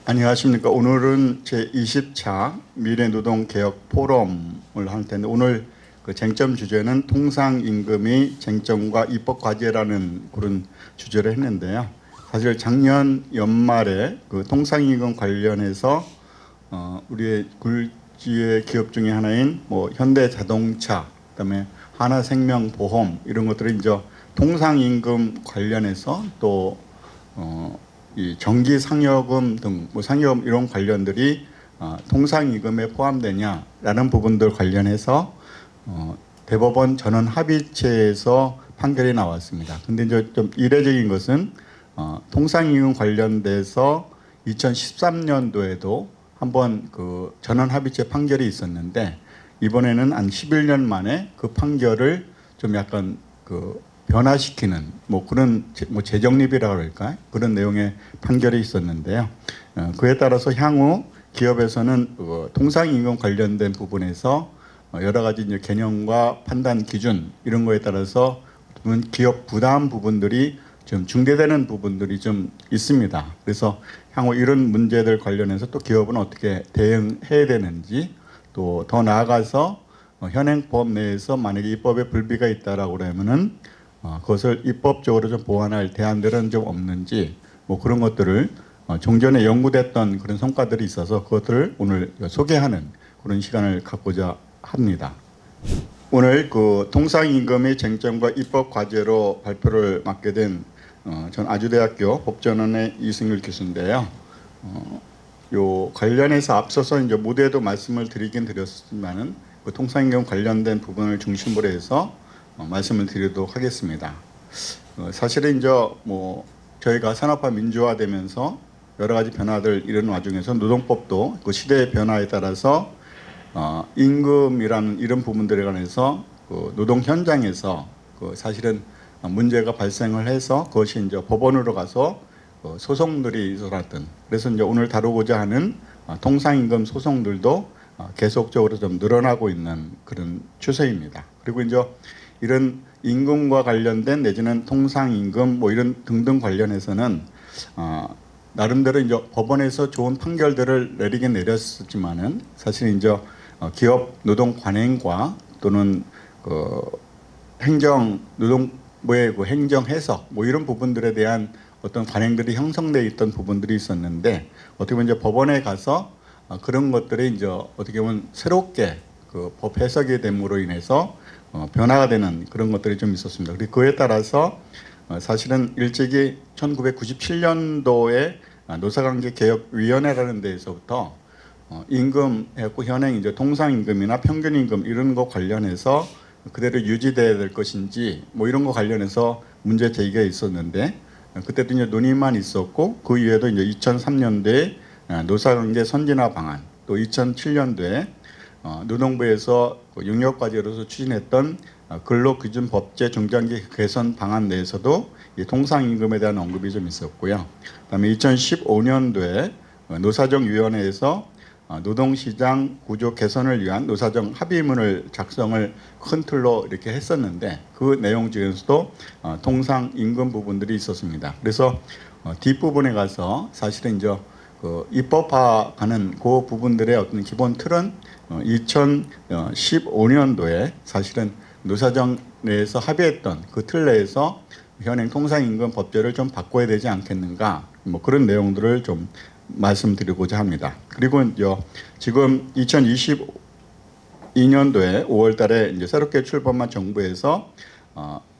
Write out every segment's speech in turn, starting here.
안녕하십니까. 오늘은 제20차 미래노동개혁 포럼을 할 텐데 오늘 그 쟁점 주제는 통상임금이 쟁점과 입법과제라는 그런 주제를 했는데요. 사실 작년 연말에 그 통상임금 관련해서 우리의 굴지의 기업 중에 하나인 뭐 현대자동차, 그다음에 하나생명보험 이런 것들이 이제 통상임금 관련해서 또 이 정기 상여금 등 뭐 상여금 이런 관련들이 통상임금에 포함되냐라는 부분들 관련해서 대법원 전원 합의체에서 판결이 나왔습니다. 근데 이제 좀 이례적인 것은 통상임금 관련돼서 2013년도에도 한번 그 전원 합의체 판결이 있었는데 이번에는 한 11년 만에 그 판결을 좀 약간 그 변화시키는 뭐 그런 뭐 재정립이라고 할까 그런 내용의 판결이 있었는데요. 그에 따라서 향후 기업에서는 통상임금 관련된 부분에서 여러 가지 이제 개념과 판단 기준 이런 거에 따라서 기업 부담 부분들이 좀 중대되는 부분들이 좀 있습니다. 그래서 향후 이런 문제들 관련해서 또 기업은 어떻게 대응해야 되는지 또 더 나아가서 현행법 내에서 만약에 입법에 불비가 있다라고 그러면은 그것을 입법적으로 좀 보완할 대안들은 좀 없는지 뭐 그런 것들을 종전에 연구됐던 그런 성과들이 있어서 그것들을 오늘 소개하는 그런 시간을 갖고자 합니다. 오늘 그 통상임금의 쟁점과 입법 과제로 발표를 맡게 된 전 아주대학교 법전원의 이승율 교수인데요. 요 관련해서 앞서서 이제 무대에도 말씀을 드리긴 드렸지만은 그 통상임금 관련된 부분을 중심으로 해서 말씀을 드리도록 하겠습니다. 사실은 이제 뭐 저희가 산업화 민주화되면서 여러 가지 변화들 이런 와중에서 노동법도 그 시대의 변화에 따라서 임금이라는 이런 부분들에 관해서 그 노동 현장에서 그 사실은 문제가 발생을 해서 그것이 이제 법원으로 가서 소송들이 일어났던 그래서 이제 오늘 다루고자 하는 통상임금 소송들도 계속적으로 좀 늘어나고 있는 그런 추세입니다. 그리고 이제 이런 임금과 관련된 내지는 통상임금 뭐 이런 등등 관련해서는 나름대로 이제 법원에서 좋은 판결들을 내리긴 내렸었지만은 사실 이제 기업 노동 관행과 또는 그 행정 노동부의 그 행정 해석 뭐 이런 부분들에 대한 어떤 관행들이 형성되어 있던 부분들이 있었는데 어떻게 보면 이제 법원에 가서 그런 것들이 이제 어떻게 보면 새롭게 그 법 해석이 됨으로 인해서 변화가 되는 그런 것들이 좀 있었습니다. 그리고 그에 따라서 사실은 일찍이 1997년도에 노사관계개혁위원회라는 데에서부터 임금 해고 현행 이제 통상임금이나 평균임금 이런 거 관련해서 그대로 유지돼야 될 것인지 뭐 이런 거 관련해서 문제 제기가 있었는데 그때도 이제 논의만 있었고 그 이후에도 이제 2003년도에 노사관계 선진화 방안 또 2007년도에 노동부에서 용역과제로서 추진했던 근로기준법제 중장기 개선 방안 내에서도 이 통상임금에 대한 언급이 좀 있었고요. 그다음에 2015년도에 노사정위원회에서 노동시장 구조 개선을 위한 노사정 합의문을 작성을 큰 틀로 이렇게 했었는데 그 내용 중에서도 통상임금 부분들이 있었습니다. 그래서 뒷부분에 가서 사실은 이제 그 입법화하는 그 부분들의 어떤 기본 틀은 2015년도에 사실은 노사정 내에서 합의했던 그 틀 내에서 현행 통상임금 법제를 좀 바꿔야 되지 않겠는가 뭐 그런 내용들을 좀 말씀드리고자 합니다. 그리고 이제 지금 2022년도에 5월달에 이제 새롭게 출범한 정부에서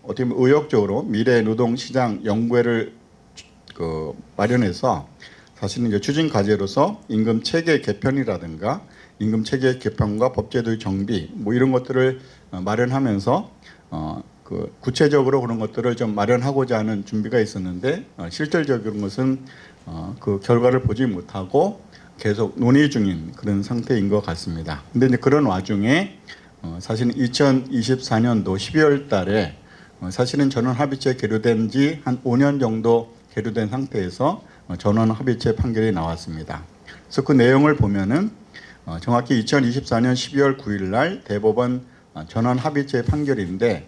어떻게 보면 의욕적으로 미래 노동시장 연구회를 그 마련해서 사실은 이제 추진 과제로서 임금 체계 개편이라든가 임금 체계 개편과 법제도의 정비 뭐 이런 것들을 마련하면서 그 구체적으로 그런 것들을 좀 마련하고자 하는 준비가 있었는데 실질적인 것은 그 결과를 보지 못하고 계속 논의 중인 그런 상태인 것 같습니다. 근데 이제 그런 와중에 사실은 2024년도 12월 달에 사실은 전원 합의체 계류된 지 한 5년 정도 계류된 상태에서 전원 합의체 판결이 나왔습니다. 그래서 그 내용을 보면은 정확히 2024년 12월 9일 날 대법원 전원 합의체 판결인데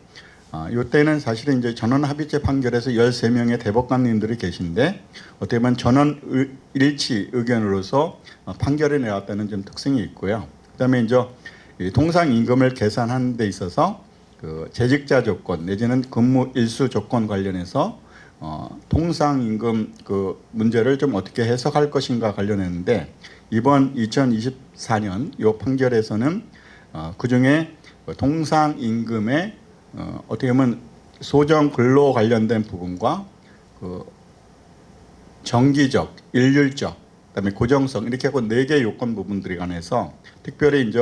이때는 사실은 이제 전원 합의체 판결에서 13명의 대법관님들이 계신데 어떻게 보면 전원 일치 의견으로서 판결이 나왔다는 좀 특징이 있고요. 그다음에 이제 이 통상 임금을 계산하는 데 있어서 그 재직자 조건 내지는 근무 일수 조건 관련해서 통상 임금 그 문제를 좀 어떻게 해석할 것인가 관련했는데 이번 2024년 이 판결에서는 그 중에 통상 임금의 어떻게 보면 소정 근로 관련된 부분과 그 정기적, 일률적, 그다음에 고정성 이렇게 하고 4개 요건 부분들이 관해서 특별히 이제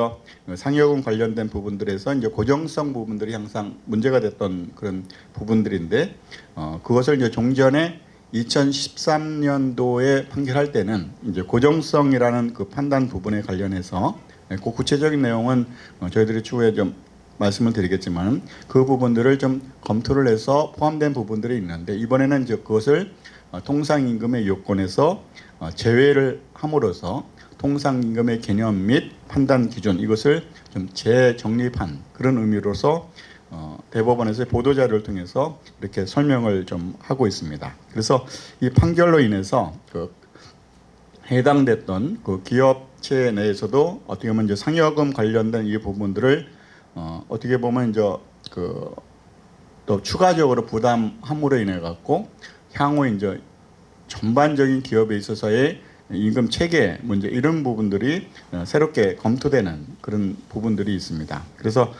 상여금 관련된 부분들에서 이제 고정성 부분들이 항상 문제가 됐던 그런 부분들인데 그것을 이제 종전에 2013년도에 판결할 때는 이제 고정성이라는 그 판단 부분에 관련해서 그 구체적인 내용은 저희들이 추후에 좀 말씀을 드리겠지만 그 부분들을 좀 검토를 해서 포함된 부분들이 있는데 이번에는 이제 그것을 통상임금의 요건에서 제외를 함으로써 통상임금의 개념 및 판단 기준 이것을 좀 재정립한 그런 의미로서 대법원에서의 보도자료를 통해서 이렇게 설명을 좀 하고 있습니다. 그래서 이 판결로 인해서 그 해당됐던 그 기업체 내에서도 어떻게 보면 이제 상여금 관련된 이 부분들을 어떻게 보면 이제 그 또 추가적으로 부담함으로 인해 갖고 향후 이제 전반적인 기업에 있어서의 임금 체계 문제 이런 부분들이 새롭게 검토되는 그런 부분들이 있습니다. 그래서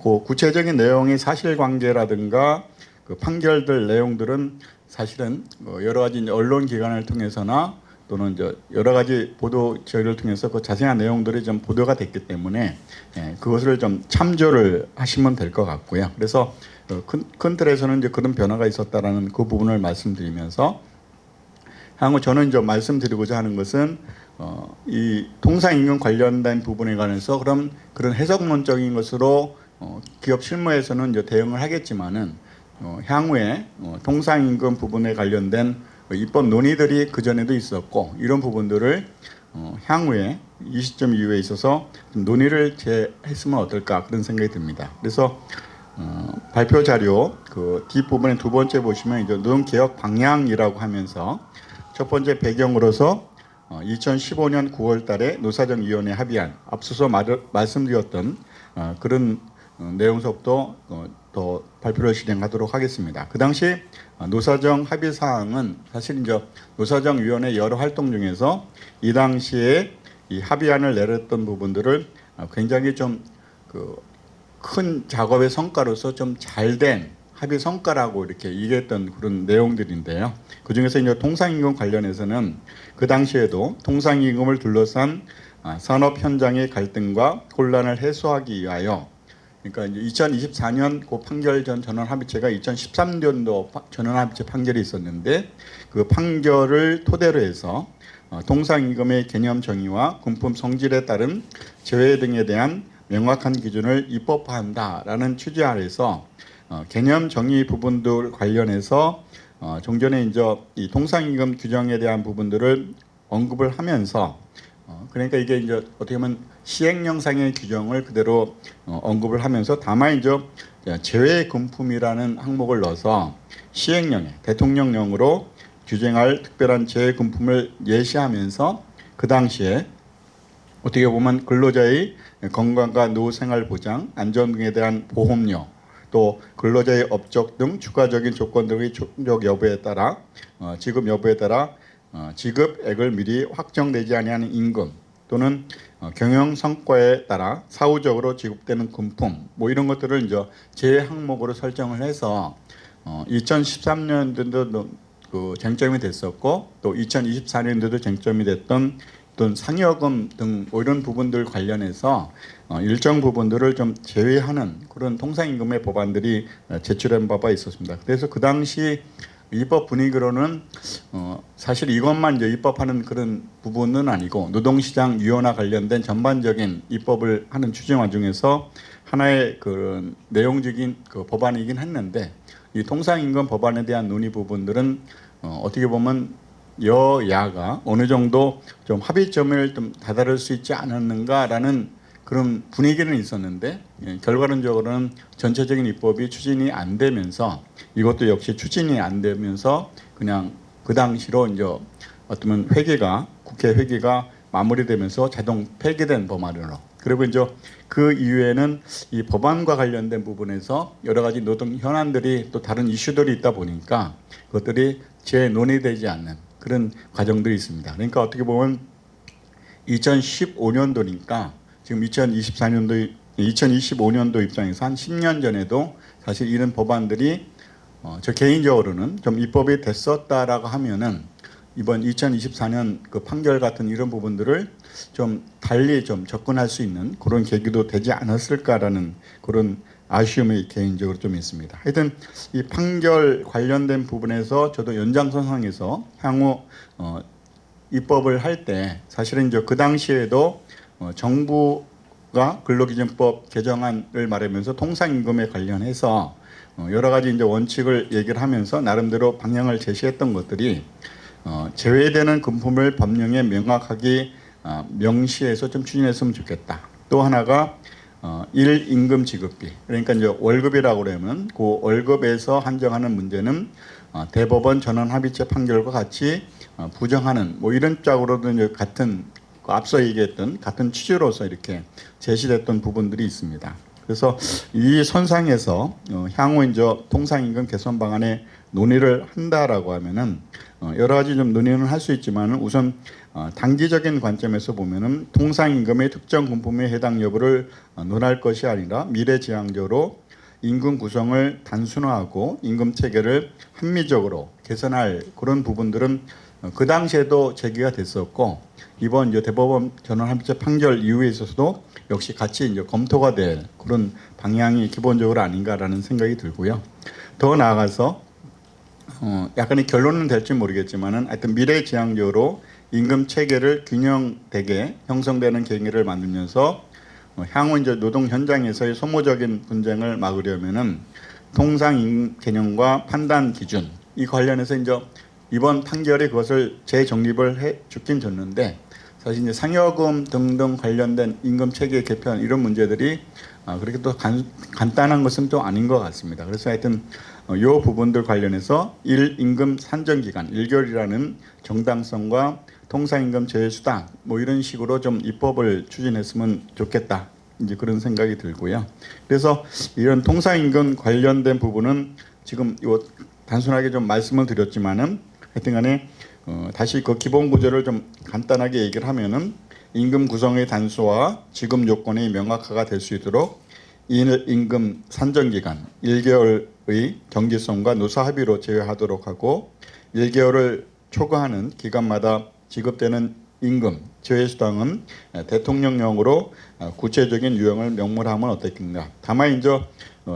그 구체적인 내용의 사실관계라든가 그 판결들 내용들은 사실은 여러 가지 언론 기관을 통해서나 또는 이제 여러 가지 보도 저희를 통해서 그 자세한 내용들이 좀 보도가 됐기 때문에 그것을 좀 참조를 하시면 될 것 같고요. 그래서 큰 틀에서는 이제 그런 변화가 있었다라는 그 부분을 말씀드리면서 향후 저는 이제 말씀드리고자 하는 것은 이 통상임금 관련된 부분에 관해서 그런 해석론적인 것으로 기업 실무에서는 이제 대응을 하겠지만은 향후에 통상임금 부분에 관련된 입법 논의들이 그 전에도 있었고 이런 부분들을 향후에 이 시점 이후에 있어서 좀 논의를 했으면 어떨까 그런 생각이 듭니다. 그래서 발표 자료 그 뒷부분에 두 번째 보시면 이제 노동개혁 방향이라고 하면서 첫 번째 배경으로서 2015년 9월 달에 노사정위원회 합의안 앞서서 말씀드렸던 그런 내용서부터 더 발표를 진행하도록 하겠습니다. 그 당시 노사정 합의 사항은 사실 이제 노사정위원회 여러 활동 중에서 이 당시에 이 합의안을 내렸던 부분들을 굉장히 좀 큰 작업의 성과로서 좀 잘된 합의 성과라고 이렇게 얘기했던 그런 내용들인데요. 그 중에서 이제 통상임금 관련해서는 그 당시에도 통상임금을 둘러싼 산업 현장의 갈등과 혼란을 해소하기 위하여 그러니까 이제 2024년 그 판결 전 전원합의체가 2013년도 전원합의체 판결이 있었는데 그 판결을 토대로 해서 통상임금의 개념 정의와 군품 성질에 따른 제외 등에 대한 명확한 기준을 입법화한다라는 취지 아래서 개념 정의 부분들 관련해서 종전에 이제 이 통상임금 규정에 대한 부분들을 언급을 하면서 그러니까 이게 이제 어떻게 보면 시행령상의 규정을 그대로 언급을 하면서 다만 이제 제외 금품이라는 항목을 넣어서 시행령에 대통령령으로 규정할 특별한 제외 금품을 예시하면서 그 당시에 어떻게 보면 근로자의 건강과 노후 생활 보장, 안전 등에 대한 보험료, 또 근로자의 업적 등 추가적인 조건들의 충족 여부에 따라 지급 여부에 따라 지급액을 미리 확정되지 아니하는 임금 또는 경영 성과에 따라 사후적으로 지급되는 금품 뭐 이런 것들을 이제 제 항목으로 설정을 해서 2013년도도 그 쟁점이 됐었고 또 2024년도도 쟁점이 됐던 어떤 상여금 등 뭐 이런 부분들 관련해서 일정 부분들을 좀 제외하는 그런 통상임금의 법안들이 제출한 바가 있었습니다. 그래서 그 당시 입법 분위기로는 사실 이것만 이제 입법하는 그런 부분은 아니고 노동시장 유연화 관련된 전반적인 입법을 하는 추진화 중에서 하나의 그런 내용적인 그 법안이긴 했는데 이 통상임금 법안에 대한 논의 부분들은 어떻게 보면 여야가 어느 정도 좀 합의점을 좀 다다를 수 있지 않았는가라는 그런 분위기는 있었는데 결과론적으로는 전체적인 입법이 추진이 안 되면서 이것도 역시 추진이 안 되면서 그냥 그 당시로 이제 어쩌면 국회 회기가 마무리되면서 자동 폐기된 법안으로. 그리고 이제 그 이후에는 이 법안과 관련된 부분에서 여러 가지 노동 현안들이 또 다른 이슈들이 있다 보니까 그것들이 재논의되지 않는 그런 과정들이 있습니다. 그러니까 어떻게 보면 2015년도니까 지금 2025년도 입장에서 한 10년 전에도 사실 이런 법안들이 저 개인적으로는 좀 입법이 됐었다라고 하면은 이번 2024년 그 판결 같은 이런 부분들을 좀 달리 좀 접근할 수 있는 그런 계기도 되지 않았을까라는 그런 아쉬움이 개인적으로 좀 있습니다. 하여튼 이 판결 관련된 부분에서 저도 연장선상에서 향후 입법을 할 때 사실은 이제 그 당시에도 정부가 근로기준법 개정안을 말하면서 통상임금에 관련해서 여러 가지 이제 원칙을 얘기를 하면서 나름대로 방향을 제시했던 것들이 제외되는 금품을 법령에 명확하게 명시해서 좀 추진했으면 좋겠다. 또 하나가 일임금 지급비, 그러니까 이제 월급이라고 그러면 그 월급에서 한정하는 문제는 대법원 전원 합의체 판결과 같이 부정하는 뭐 이런 쪽으로도 이제 같은 앞서 얘기했던 같은 취지로서 이렇게 제시됐던 부분들이 있습니다. 그래서 이 선상에서 향후 이제 통상임금 개선 방안에 논의를 한다라고 하면은 여러 가지 좀 논의는 할 수 있지만 우선 단기적인 관점에서 보면은 통상임금의 특정 금품에 해당 여부를 논할 것이 아니라 미래지향적으로 임금 구성을 단순화하고 임금 체계를 합리적으로 개선할 그런 부분들은 그 당시에도 제기가 됐었고 이번 이제 대법원 전원 합의체 판결 이후에 있어서도 역시 같이 이제 검토가 될 그런 방향이 기본적으로 아닌가라는 생각이 들고요. 더 나아가서 약간의 결론은 될지 모르겠지만은 하여튼 미래지향적으로 임금 체계를 균형되게 형성되는 계기를 만들면서 향후 이제 노동 현장에서의 소모적인 분쟁을 막으려면은 통상 개념과 판단 기준 이 관련해서 이제 이번 판결이 그것을 재정립을 해 주긴 줬는데 사실 이제 상여금 등등 관련된 임금 체계 개편 이런 문제들이 그렇게 또 간단한 것은 또 아닌 것 같습니다. 그래서 하여튼 이 부분들 관련해서 임금 산정 기간 1개월이라는 정당성과 통상임금 제외수당 뭐 이런 식으로 좀 입법을 추진했으면 좋겠다. 이제 그런 생각이 들고요. 그래서 이런 통상임금 관련된 부분은 지금 요 단순하게 좀 말씀을 드렸지만은 하여튼간에 다시 그 기본 구조를 좀 간단하게 얘기를 하면은 임금 구성의 단수와 지급 요건의 명확화가 될 수 있도록 임금 산정 기간 1개월의 경기성과 노사 합의로 제외하도록 하고 1개월을 초과하는 기간마다 지급되는 임금 제외수당은 대통령령으로 구체적인 유형을 명물하면 어떻겠는가. 다만 이제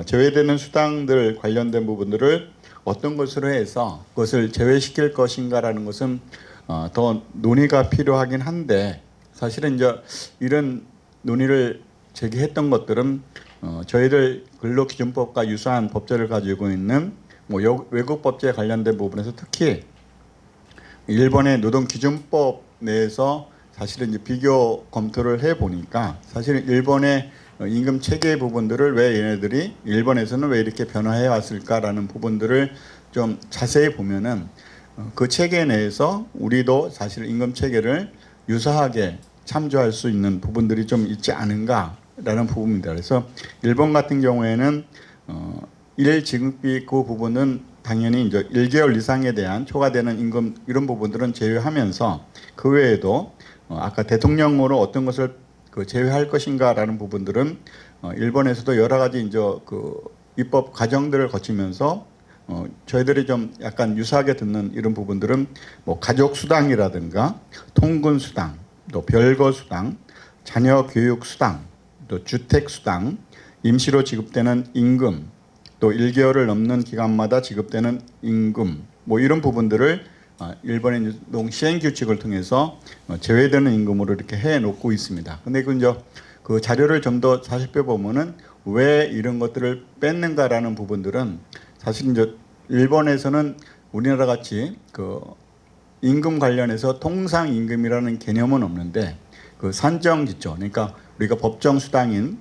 제외되는 수당들 관련된 부분들을 어떤 것으로 해서 그것을 제외시킬 것인가라는 것은 더 논의가 필요하긴 한데 사실은 이제 이런 논의를 제기했던 것들은 저희들 근로기준법과 유사한 법제를 가지고 있는 뭐 외국 법제에 관련된 부분에서 특히 일본의 노동기준법 내에서 사실은 이제 비교 검토를 해 보니까 사실은 일본의 임금 체계 부분들을 왜 얘네들이 일본에서는 왜 이렇게 변화해 왔을까라는 부분들을 좀 자세히 보면은 그 체계 내에서 우리도 사실 임금 체계를 유사하게 참조할 수 있는 부분들이 좀 있지 않은가라는 부분입니다. 그래서 일본 같은 경우에는 일 지급비 그 부분은 당연히 이제 1개월 이상에 대한 초과되는 임금 이런 부분들은 제외하면서 그 외에도 아까 대통령으로 어떤 것을 제외할 것인가라는 부분들은 일본에서도 여러 가지 이제 그 입법 과정들을 거치면서 저희들이 좀 약간 유사하게 듣는 이런 부분들은 뭐 가족 수당이라든가 통근 수당, 또 별거 수당, 자녀 교육 수당, 또 주택 수당, 임시로 지급되는 임금, 또 1개월을 넘는 기간마다 지급되는 임금, 뭐 이런 부분들을 일본의 노동 시행 규칙을 통해서 제외되는 임금으로 이렇게 해놓고 있습니다. 근데 그 자료를 좀 더 살펴보면은 왜 이런 것들을 뺐는가라는 부분들은 사실 이제 일본에서는 우리나라 같이 그 임금 관련해서 통상 임금이라는 개념은 없는데 그 산정 기초, 그러니까 우리가 법정 수당인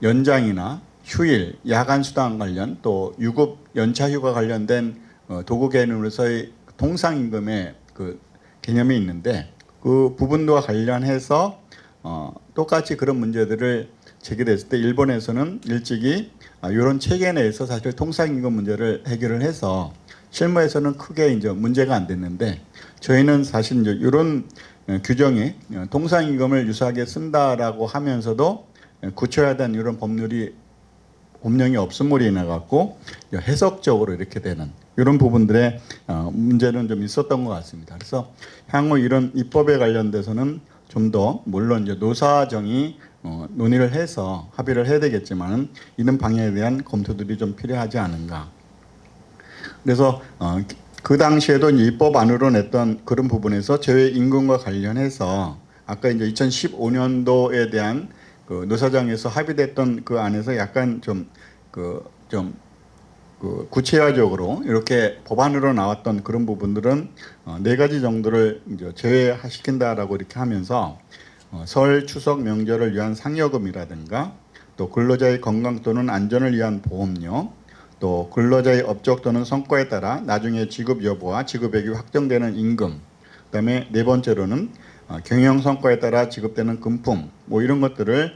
연장이나 휴일, 야간 수당 관련 또 유급 연차 휴가 관련된 도구 개념으로서의 통상임금의 그 개념이 있는데 그 부분과 관련해서 똑같이 그런 문제들을 제기됐을 때 일본에서는 일찍이 이런 체계 내에서 사실 통상임금 문제를 해결을 해서 실무에서는 크게 이제 문제가 안 됐는데 저희는 사실 이제 이런 규정이 통상임금을 유사하게 쓴다라고 하면서도 굳혀야 되는 이런 법령이 없음으로 인해 갖고 해석적으로 이렇게 되는 이런 부분들의 문제는 좀 있었던 것 같습니다. 그래서 향후 이런 입법에 관련돼서는 좀 더 물론 이제 노사정이 논의를 해서 합의를 해야 되겠지만 이런 방향에 대한 검토들이 좀 필요하지 않은가. 그래서 그 당시에도 이제 입법 안으로 냈던 그런 부분에서 제외 임금과 관련해서 아까 이제 2015년도에 대한 그 노사정에서 합의됐던 그 안에서 약간 좀 구체화적으로 이렇게 법안으로 나왔던 그런 부분들은 네 가지 정도를 이제 제외시킨다라고 이렇게 하면서 설, 추석, 명절을 위한 상여금이라든가 또 근로자의 건강 또는 안전을 위한 보험료 또 근로자의 업적 또는 성과에 따라 나중에 지급 여부와 지급액이 확정되는 임금 그다음에 네 번째로는 경영 성과에 따라 지급되는 금품 뭐 이런 것들을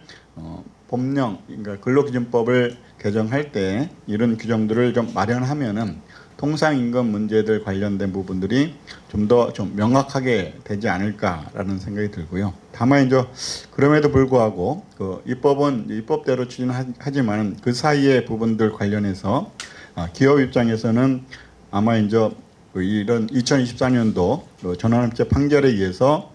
법령 그러니까 근로기준법을 개정할 때 이런 규정들을 좀 마련하면은 통상임금 문제들 관련된 부분들이 좀 더 좀 명확하게 되지 않을까라는 생각이 들고요. 다만 이제 그럼에도 불구하고 그 입법은 입법대로 추진하지만 그 사이의 부분들 관련해서 기업 입장에서는 아마 이제 이런 2024년도 전환합체 판결에 의해서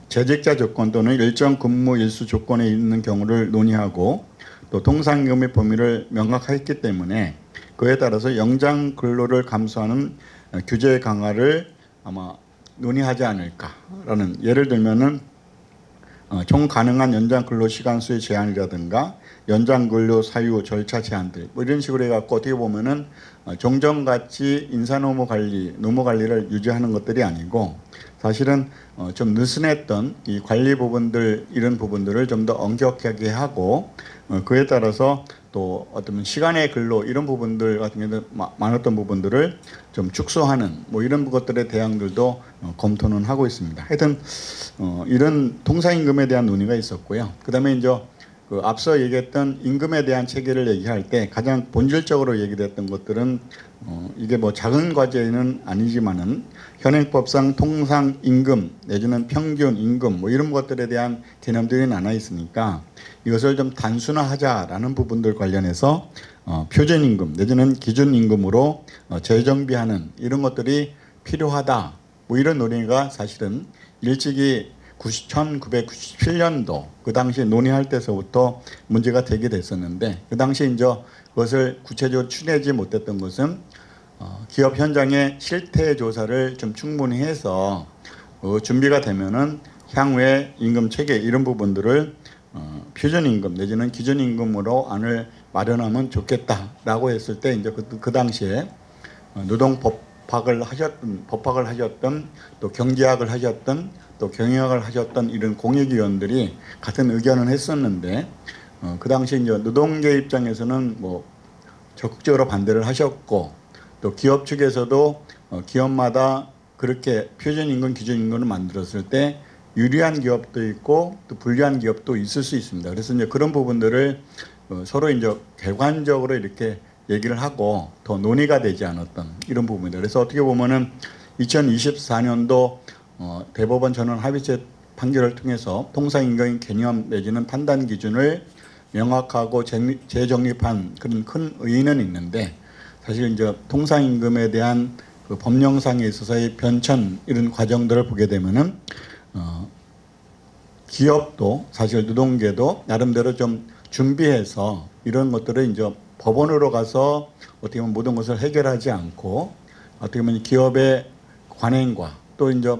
재직자 조건 또는 일정 근무 일수 조건에 있는 경우를 논의하고 또 통상임금의 범위를 명확했기 때문에 그에 따라서 영장 근로를 감수하는 규제 강화를 아마 논의하지 않을까라는 예를 들면은 총 가능한 연장 근로 시간 수의 제한이라든가 연장 근로 사유 절차 제한들 뭐 이런 식으로 해갖고 어떻게 보면은 종전같이 인사노무 관리, 노무 관리를 유지하는 것들이 아니고 사실은 좀 느슨했던 이 관리 부분들 이런 부분들을 좀 더 엄격하게 하고 그에 따라서 또 어떤 시간의 근로 이런 부분들 같은 경우는 많았던 부분들을 좀 축소하는 뭐 이런 것들의 대안들도 검토는 하고 있습니다. 하여튼 이런 통상임금에 대한 논의가 있었고요. 그다음에 이제 그 앞서 얘기했던 임금에 대한 체계를 얘기할 때 가장 본질적으로 얘기됐던 것들은 이게 뭐 작은 과제는 아니지만은 현행법상 통상임금 내지는 평균임금 뭐 이런 것들에 대한 개념들이 나눠 있으니까 이것을 좀 단순화하자라는 부분들 관련해서 표준임금 내지는 기준임금으로 재정비하는 이런 것들이 필요하다. 뭐 이런 논의가 사실은 일찍이 1997년도 그 당시 논의할 때서부터 문제가 되게 됐었는데 그 당시 이제 그것을 구체적으로 추진하지 못했던 것은 기업 현장의 실태 조사를 좀 충분히 해서 준비가 되면은 향후에 임금 체계 이런 부분들을 표준임금 내지는 기준임금으로 안을 마련하면 좋겠다라고 했을 때 이제 그 당시에 노동법학을 하셨던 또 경제학을 하셨던 또 경영학을 하셨던 이런 공익위원들이 같은 의견을 했었는데 그 당시 이제 노동계 입장에서는 뭐 적극적으로 반대를 하셨고 또 기업 측에서도 기업마다 그렇게 표준임금, 기준임금을 만들었을 때 유리한 기업도 있고 또 불리한 기업도 있을 수 있습니다. 그래서 이제 그런 부분들을 서로 이제 객관적으로 이렇게 얘기를 하고 더 논의가 되지 않았던 이런 부분입니다. 그래서 어떻게 보면은 2024년도 대법원 전원 합의체 판결을 통해서 통상임금 개념 내지는 판단 기준을 명확하고 재정립한 그런 큰 의의는 있는데 사실 이제 통상임금에 대한 그 법령상에 있어서의 변천 이런 과정들을 보게 되면은 기업도 사실 노동계도 나름대로 좀 준비해서 이런 것들을 이제 법원으로 가서 어떻게 보면 모든 것을 해결하지 않고 어떻게 보면 기업의 관행과 또 이제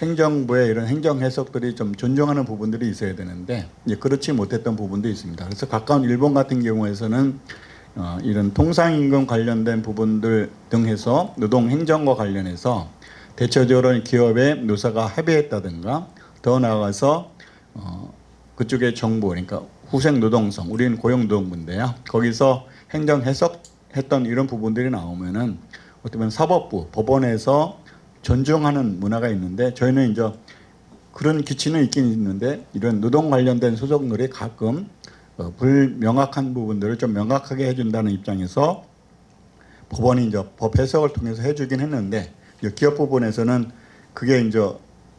행정부의 이런 행정 해석들이 좀 존중하는 부분들이 있어야 되는데 이제 그렇지 못했던 부분도 있습니다. 그래서 가까운 일본 같은 경우에서는 이런 통상임금 관련된 부분들 등 해서 노동 행정과 관련해서 대체적으로 기업의 노사가 합의했다든가 더 나아가서 그쪽의 정부, 그러니까 후생 노동성, 우리는 고용노동부인데요. 거기서 행정 해석했던 이런 부분들이 나오면은 어떻게 보면 사법부, 법원에서 존중하는 문화가 있는데, 저희는 이제 그런 기치는 있긴 있는데 이런 노동 관련된 소송들이 가끔 불명확한 부분들을 좀 명확하게 해준다는 입장에서 법원이 이제 법 해석을 통해서 해주긴 했는데, 기업 부분에서는 그게 이제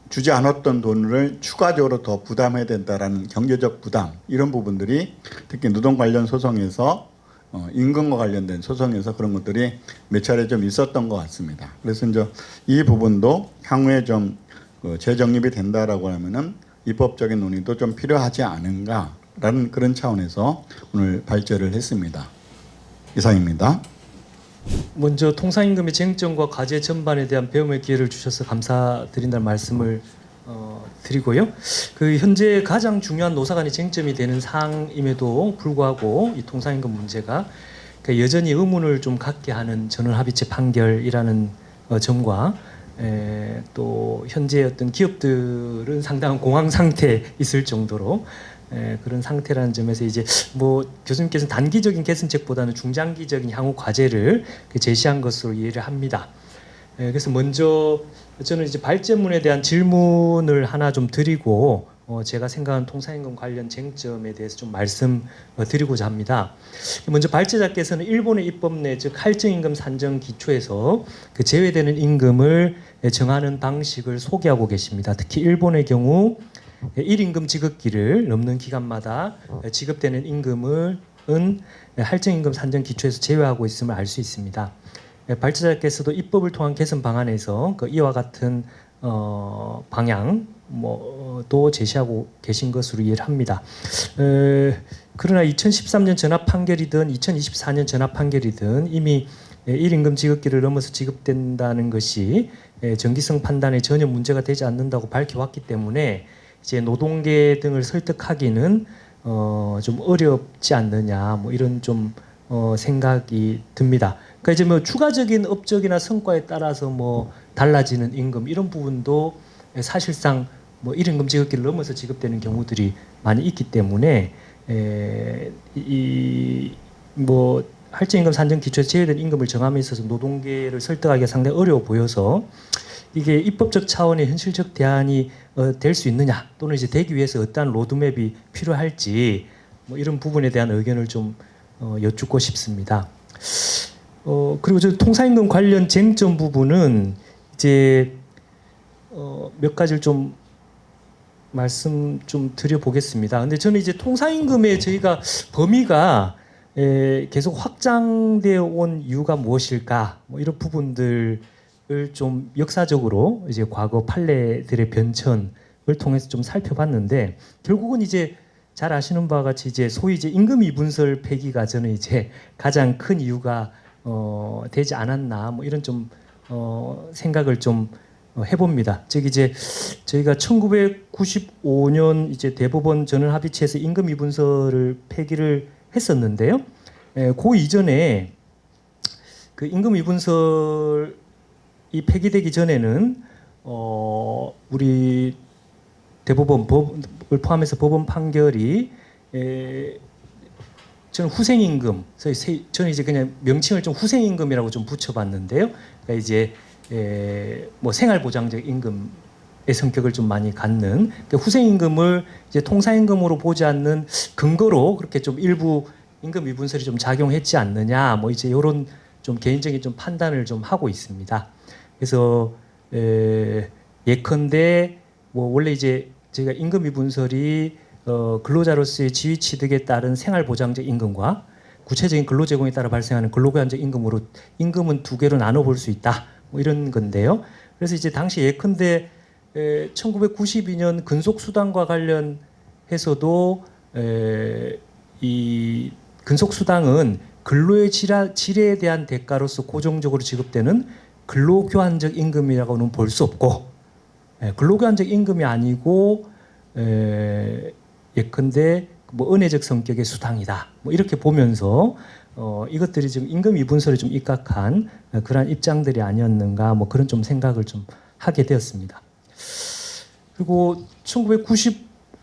주지 않았던 돈을 추가적으로 더 부담해야 된다라는 경제적 부담, 이런 부분들이 특히 노동 관련 소송에서 임금과 관련된 소송에서 그런 것들이 몇 차례 좀 있었던 것 같습니다. 그래서 이제 이 부분도 향후에 좀 재정립이 된다라고 하면은 입법적인 논의도 좀 필요하지 않은가라는 그런 차원에서 오늘 발제를 했습니다. 이상입니다. 먼저 통상임금의 쟁점과 과제 전반에 대한 배움의 기회를 주셔서 감사드린다는 말씀을 드리고요. 그 현재 가장 중요한 노사 간의 쟁점이 되는 사항임에도 불구하고 이 통상임금 문제가 그러니까 여전히 의문을 좀 갖게 하는 전원합의체 판결이라는 점과 또 현재 어떤 기업들은 상당한 공황 상태에 있을 정도로 그런 상태라는 점에서 이제 뭐 교수님께서는 단기적인 개선책보다는 중장기적인 향후 과제를 제시한 것으로 이해를 합니다. 그래서 먼저 저는 이제 발제문에 대한 질문을 하나 좀 드리고 제가 생각하는 통상임금 관련 쟁점에 대해서 좀 말씀드리고자 합니다. 먼저 발제자께서는 일본의 입법례 즉 할증임금 산정 기초에서 그 제외되는 임금을 정하는 방식을 소개하고 계십니다. 특히 일본의 경우 1임금 지급기를 넘는 기간마다 지급되는 임금은 할증임금 산정 기초에서 제외하고 있음을 알 수 있습니다. 발제자께서도 입법을 통한 개선 방안에서 이와 같은 방향 또 제시하고 계신 것으로 이해를 합니다. 그러나 2013년 전합 판결이든 2024년 전합 판결이든 이미 1임금 지급기를 넘어서 지급된다는 것이 정기성 판단에 전혀 문제가 되지 않는다고 밝혀왔기 때문에 이제 노동계 등을 설득하기는 좀 어렵지 않느냐 이런 좀 생각이 듭니다. 그러니까 이제 뭐 추가적인 업적이나 성과에 따라서 달라지는 임금 이런 부분도 사실상 1임금 지급기를 넘어서 지급되는 경우들이 많이 있기 때문에 할증임금 산정 기초에 제외된 임금을 정함에 있어서 노동계를 설득하기가 상당히 어려워 보여서 이게 입법적 차원의 현실적 대안이 될 수 있느냐 또는 이제 되기 위해서 어떠한 로드맵이 필요할지 이런 부분에 대한 의견을 좀 여쭙고 싶습니다. 그리고 저 통상임금 관련 쟁점 부분은 이제 몇 가지를 좀 말씀 좀 드려보겠습니다. 근데 저는 이제 통상임금의 저희가 범위가 계속 확장되어 온 이유가 무엇일까 이런 부분들 을 좀 역사적으로 이제 과거 판례들의 변천을 통해서 좀 살펴봤는데 결국은 이제 잘 아시는 바와 같이 이제 소위 이제 임금 이분설 폐기가 저는 이제 가장 큰 이유가 되지 않았나 이런 좀 생각을 좀 해봅니다. 즉 이제 저희가 1995년 이제 대법원 전원합의체에서 임금 이분설을 폐기를 했었는데요. 그 이전에 그 임금 이분설 이 폐기되기 전에는 우리 대법원 법을 포함해서 법원 판결이 저는 후생임금, 저는 이제 그냥 명칭을 좀 후생임금이라고 좀 붙여봤는데요. 그러니까 이제 생활보장적 임금의 성격을 좀 많이 갖는 그러니까 후생임금을 이제 통상임금으로 보지 않는 근거로 그렇게 좀 일부 임금 미분설이 좀 작용했지 않느냐, 이제 이런 좀 개인적인 좀 판단을 좀 하고 있습니다. 그래서 예컨대 원래 이제 저희가 임금 미분설이 근로자로서의 지위 취득에 따른 생활보장적 임금과 구체적인 근로 제공에 따라 발생하는 근로교환적 임금으로 임금은 두 개로 나눠 볼 수 있다 이런 건데요. 그래서 이제 당시 예컨대 1992년 근속수당과 관련해서도 이 근속수당은 근로의 질에 대한 대가로서 고정적으로 지급되는 근로교환적 임금이라고는 볼 수 없고 근로교환적 임금이 아니고 예컨대 은혜적 성격의 수당이다 이렇게 보면서 이것들이 지금 임금 이분설에 좀 입각한 그러한 입장들이 아니었는가 그런 좀 생각을 좀 하게 되었습니다. 그리고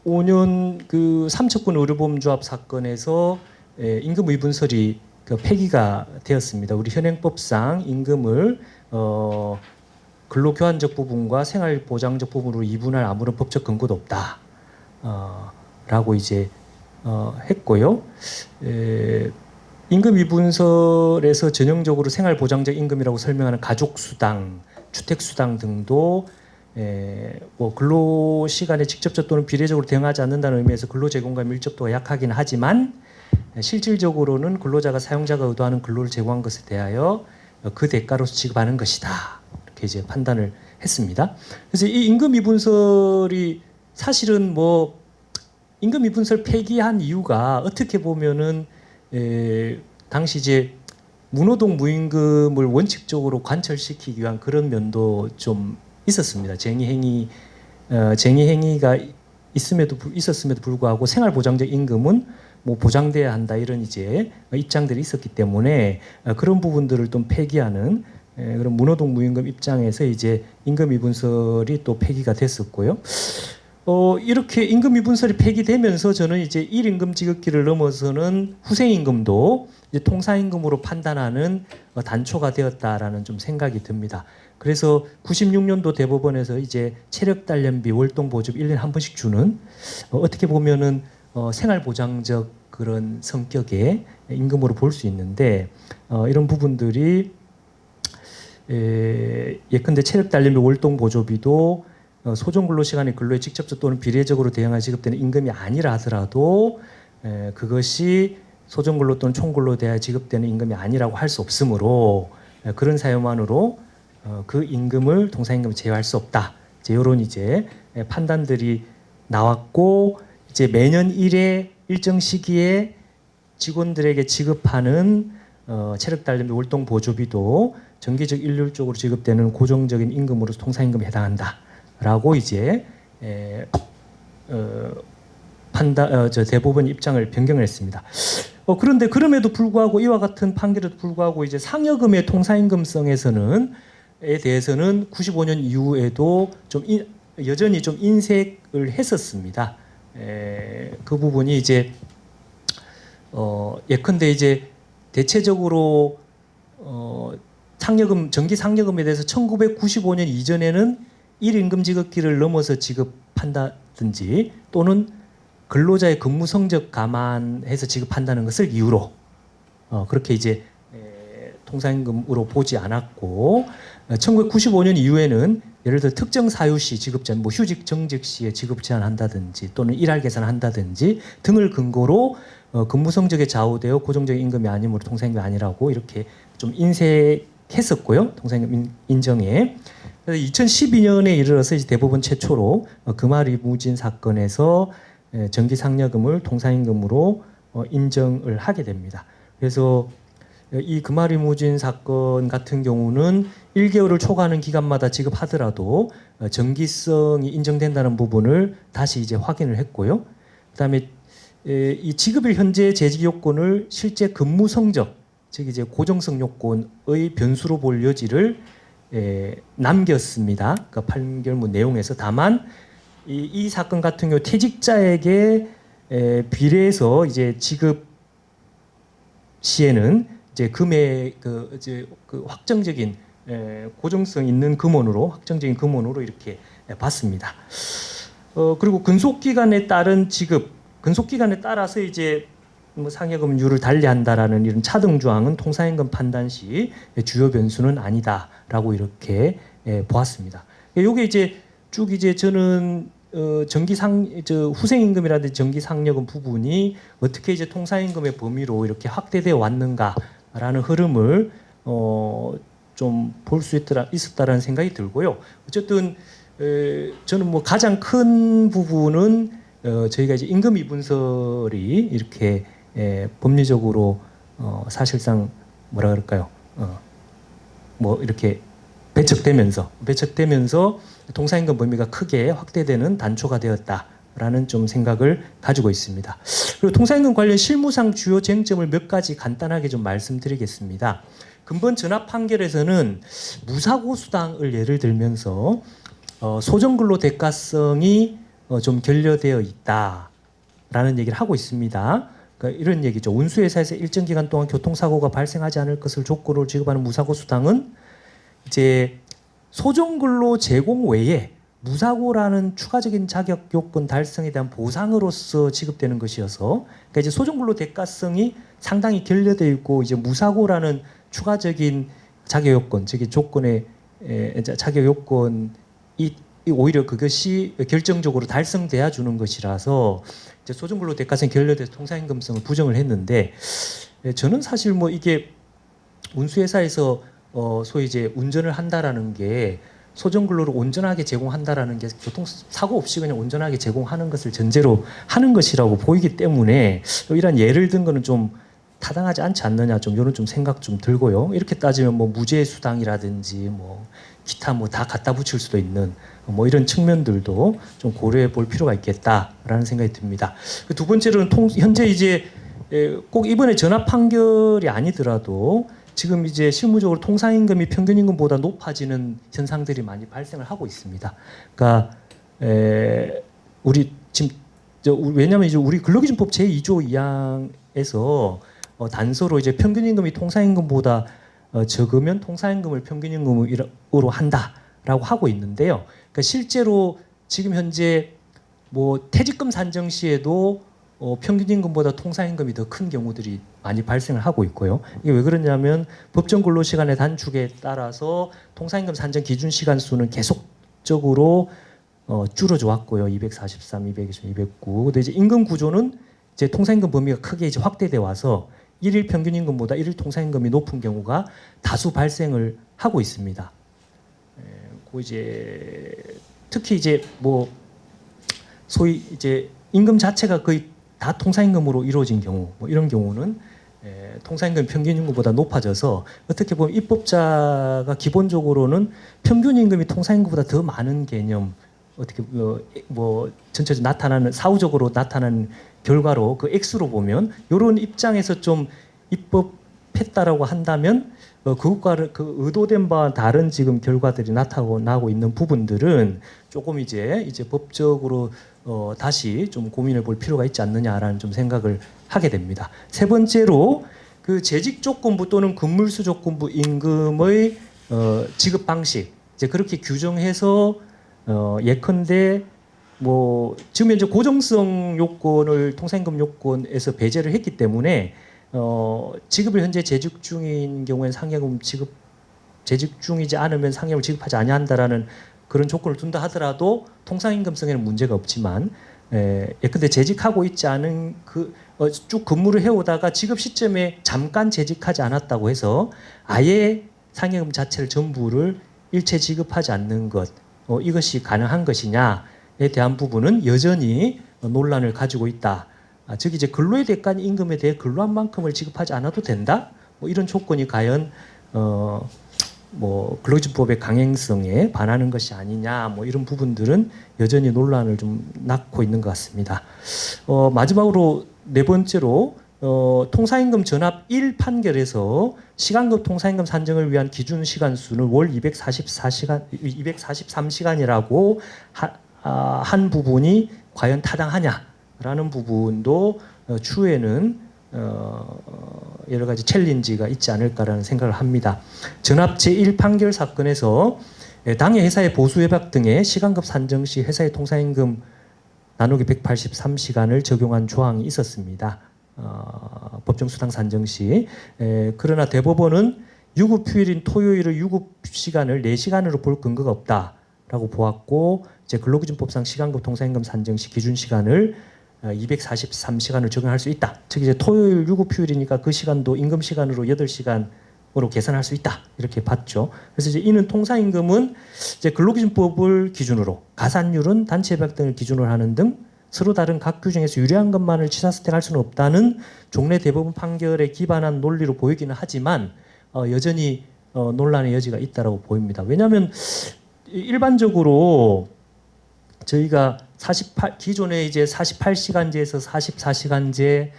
2015년 그 삼척군 의료보험조합 사건에서 임금 위분설이 그 폐기가 되었습니다. 우리 현행법상 임금을 근로교환적 부분과 생활보장적 부분으로 이분할 아무런 법적 근거도 없다. 라고 이제 했고요. 임금 위분설에서 전형적으로 생활보장적 임금이라고 설명하는 가족수당, 주택수당 등도 뭐 근로시간에 직접적 또는 비례적으로 대응하지 않는다는 의미에서 근로제공과 밀접도가 약하긴 하지만 실질적으로는 근로자가 사용자가 의도하는 근로를 제공한 것에 대하여 그 대가로서 지급하는 것이다. 이렇게 이제 판단을 했습니다. 그래서 이 임금 위분설이 사실은 뭐 임금 위분설 폐기한 이유가 어떻게 보면은 당시 이제 무노동 무임금을 원칙적으로 관철시키기 위한 그런 면도 좀 있었습니다. 쟁의 행위가 있었음에도 불구하고 생활보장적 임금은 뭐 보장돼야 한다 이런 이제 입장들이 있었기 때문에 그런 부분들을 좀 폐기하는 그런 무노동 무임금 입장에서 이제 임금 위분설이 또 폐기가 됐었고요. 이렇게 임금 위분설이 폐기되면서 저는 이제 1임금 지급기를 넘어서는 후생임금도 이제 통상임금으로 판단하는 단초가 되었다라는 좀 생각이 듭니다. 그래서 96년도 대법원에서 이제 체력 단련비 월동 보조금 1년에 한 번씩 주는 어떻게 보면은 생활보장적 그런 성격의 임금으로 볼 수 있는데 이런 부분들이 예컨대 체력 단련비 월동 보조비도 소정 근로 시간의 근로에 직접적 또는 비례적으로 대응하여 지급되는 임금이 아니라 하더라도 그것이 소정 근로 또는 총근로에 대하여 지급되는 임금이 아니라고 할 수 없으므로 그런 사유만으로 그 임금을 통상임금을 제외할 수 없다. 이제 이런 이제 판단들이 나왔고 이제 매년 1회 일정 시기에 직원들에게 지급하는 체력 단련비 월동 보조비도 정기적 일률적으로 지급되는 고정적인 임금으로서 통상임금에 해당한다라고 이제 대법원 입장을 변경을 했습니다. 그런데 그럼에도 불구하고 이와 같은 판결에도 불구하고 이제 상여금의 통상임금성에서는 대해서는 95년 이후에도 좀 여전히 좀 인색을 했었습니다. 그 부분이 이제 예컨대 이제 대체적으로 상여금 정기 상여금에 대해서 1995년 이전에는 1임금 지급기를 넘어서 지급한다든지 또는 근로자의 근무 성적 감안해서 지급한다는 것을 이유로 그렇게 이제 통상임금으로 보지 않았고 1995년 이후에는 예를 들어 특정 사유 시 지급 제한, 뭐 휴직 정직 시에 지급 제한한다든지 또는 일할 계산한다든지 등을 근거로 근무 성적에 좌우되어 고정적인 임금이 아니므로 통상임금이 아니라고 이렇게 좀 인색했었고요. 통상임금 인정에. 그래서 2012년에 이르러서 이제 대법원 최초로 금화리무진 사건에서 정기 상여금을 통상임금으로 인정을 하게 됩니다. 그래서 이 금화리무진 사건 같은 경우는 1개월을 초과하는 기간마다 지급하더라도 정기성이 인정된다는 부분을 다시 이제 확인을 했고요. 그다음에 이 지급일 현재 재직 요건을 실제 근무 성적, 즉 이제 고정성 요건의 변수로 볼 여지를 남겼습니다. 그 판결문 내용에서. 다만 이 사건 같은 경우 퇴직자에게 비례해서 이제 지급 시에는 이제 금액 그 확정적인 고정성 있는 금원으로 확정적인 금원으로 이렇게 봤습니다. 그리고 근속 기간에 따른 지급, 근속 기간에 따라서 이제 뭐 상여금률을 달리한다라는 이런 차등 조항은 통상임금 판단 시 주요 변수는 아니다라고 이렇게 보았습니다. 이게 이제 쭉 이제 저는 후생임금이라든지 정기상여금 부분이 어떻게 이제 통상임금의 범위로 이렇게 확대되어 왔는가라는 흐름을 좀 볼 수 있었다라는 생각이 들고요. 어쨌든 저는 뭐 가장 큰 부분은 저희가 이제 임금 위분설이 이렇게 법리적으로 사실상 뭐라 그럴까요? 뭐 이렇게 배척되면서 통상임금 범위가 크게 확대되는 단초가 되었다라는 좀 생각을 가지고 있습니다. 그리고 통상임금 관련 실무상 주요 쟁점을 몇 가지 간단하게 좀 말씀드리겠습니다. 근본 전합 판결에서는 무사고수당을 예를 들면서 소정근로 대가성이 좀 결여되어 있다라는 얘기를 하고 있습니다. 그러니까 이런 얘기죠. 운수회사에서 일정 기간 동안 교통사고가 발생하지 않을 것을 조건으로 지급하는 무사고 수당은 이제 소정근로 제공 외에 무사고라는 추가적인 자격 요건 달성에 대한 보상으로서 지급되는 것이어서, 그러니까 이제 소정근로 대가성이 상당히 결여되어 있고 이제 무사고라는 추가적인 자격 요건, 즉 조건의 자격 요건이 오히려 그것이 결정적으로 달성돼야 주는 것이라서 이제 소정근로 대가성 결여돼서 통상임금성을 부정을 했는데, 저는 사실 뭐 이게 운수회사에서 소위 이제 운전을 한다라는 게 소정근로를 온전하게 제공한다라는 게 교통사고 없이 그냥 온전하게 제공하는 것을 전제로 하는 것이라고 보이기 때문에 이런 예를 든 거는 좀 타당하지 않지 않느냐, 좀 이런 좀 생각 좀 들고요. 이렇게 따지면 뭐 무죄 수당이라든지 뭐 기타 뭐 다 갖다 붙일 수도 있는 뭐 이런 측면들도 좀 고려해 볼 필요가 있겠다라는 생각이 듭니다. 두 번째로는 현재 이제 꼭 이번에 전압 판결이 아니더라도 지금 이제 실무적으로 통상임금이 평균임금보다 높아지는 현상들이 많이 발생을 하고 있습니다. 그러니까 우리 지금 왜냐하면 이제 우리 근로기준법 제2조 2항에서 단서로 이제 평균임금이 통상임금보다 적으면 통상임금을 평균임금으로 한다라고 하고 있는데요. 그러니까 실제로 지금 현재 뭐 퇴직금 산정 시에도 평균임금보다 통상임금이 더 큰 경우들이 많이 발생을 하고 있고요. 이게 왜 그러냐면 법정 근로시간의 단축에 따라서 통상임금 산정 기준 시간 수는 계속적으로 줄어져 왔고요. 243, 220, 209. 근데 이제 임금 구조는 이제 통상임금 범위가 크게 이제 확대돼 와서 일일 평균임금보다 일일 통상임금이 높은 경우가 다수 발생을 하고 있습니다. 그 이제 특히 이제 뭐 소위 이제 임금 자체가 거의 다 통상임금으로 이루어진 경우, 뭐 이런 경우는 통상임금 평균임금보다 높아져서 어떻게 보면 입법자가 기본적으로는 평균임금이 통상임금보다 더 많은 개념, 어떻게 뭐 전체적으로 나타나는 사후적으로 나타나는 결과로 그 액수로 보면 이런 입장에서 좀 입법했다라고 한다면 그것과 그 의도된 바와 다른 지금 결과들이 나타나고 있는 부분들은 조금 이제 법적으로 다시 좀 고민해 볼 필요가 있지 않느냐라는 좀 생각을 하게 됩니다. 세 번째로 그 재직 조건부 또는 근물수 조건부 임금의 지급 방식 이제 그렇게 규정해서 예컨대 뭐 지금 현재 고정성 요건을 통상임금 요건에서 배제를 했기 때문에 지급을 현재 재직 중인 경우엔 상여금 지급 재직 중이지 않으면 상여금을 지급하지 아니한다라는 그런 조건을 둔다 하더라도 통상임금성에는 문제가 없지만 예컨대 재직하고 있지 않은 쭉 근무를 해오다가 지급 시점에 잠깐 재직하지 않았다고 해서 아예 상여금 자체를 전부를 일체 지급하지 않는 것 이것이 가능한 것이냐에 대한 부분은 여전히 논란을 가지고 있다. 즉 이제 근로에 대한 임금에 대해 근로한 만큼을 지급하지 않아도 된다. 뭐 이런 조건이 과연 뭐 근로기준법의 강행성에 반하는 것이 아니냐. 뭐 이런 부분들은 여전히 논란을 좀 낳고 있는 것 같습니다. 마지막으로 네 번째로 통상임금 전압 1 판결에서 시간급 통상임금 산정을 위한 기준 시간 수는 월 243시간이라고 한 부분이 과연 타당하냐라는 부분도 추후에는 여러 가지 챌린지가 있지 않을까라는 생각을 합니다. 전압 제1 판결 사건에서 당해 회사의 보수협약 등의 시간급 산정 시 회사의 통상임금 나누기 183시간을 적용한 조항이 있었습니다. 법정 수당 산정 시. 그러나 대법원은 유급휴일인 토요일의 유급시간을 4시간으로 볼 근거가 없다라고 보았고 이제 근로기준법상 시간급 통상임금 산정 시 기준 시간을 243시간을 적용할 수 있다. 즉 이제 토요일 유급휴일이니까 그 시간도 임금 시간으로 8시간으로 계산할 수 있다. 이렇게 봤죠. 그래서 이제 이는 통상임금은 이제 근로기준법을 기준으로 가산율은 단체협약 등을 기준으로 하는 등 서로 다른 각 규정에서 유리한 것만을 취사선택할 수는 없다는 종래 대법원 판결에 기반한 논리로 보이기는 하지만 여전히 논란의 여지가 있다라고 보입니다. 왜냐하면 일반적으로 저희가 기존에 이제 48시간제에서 44시간제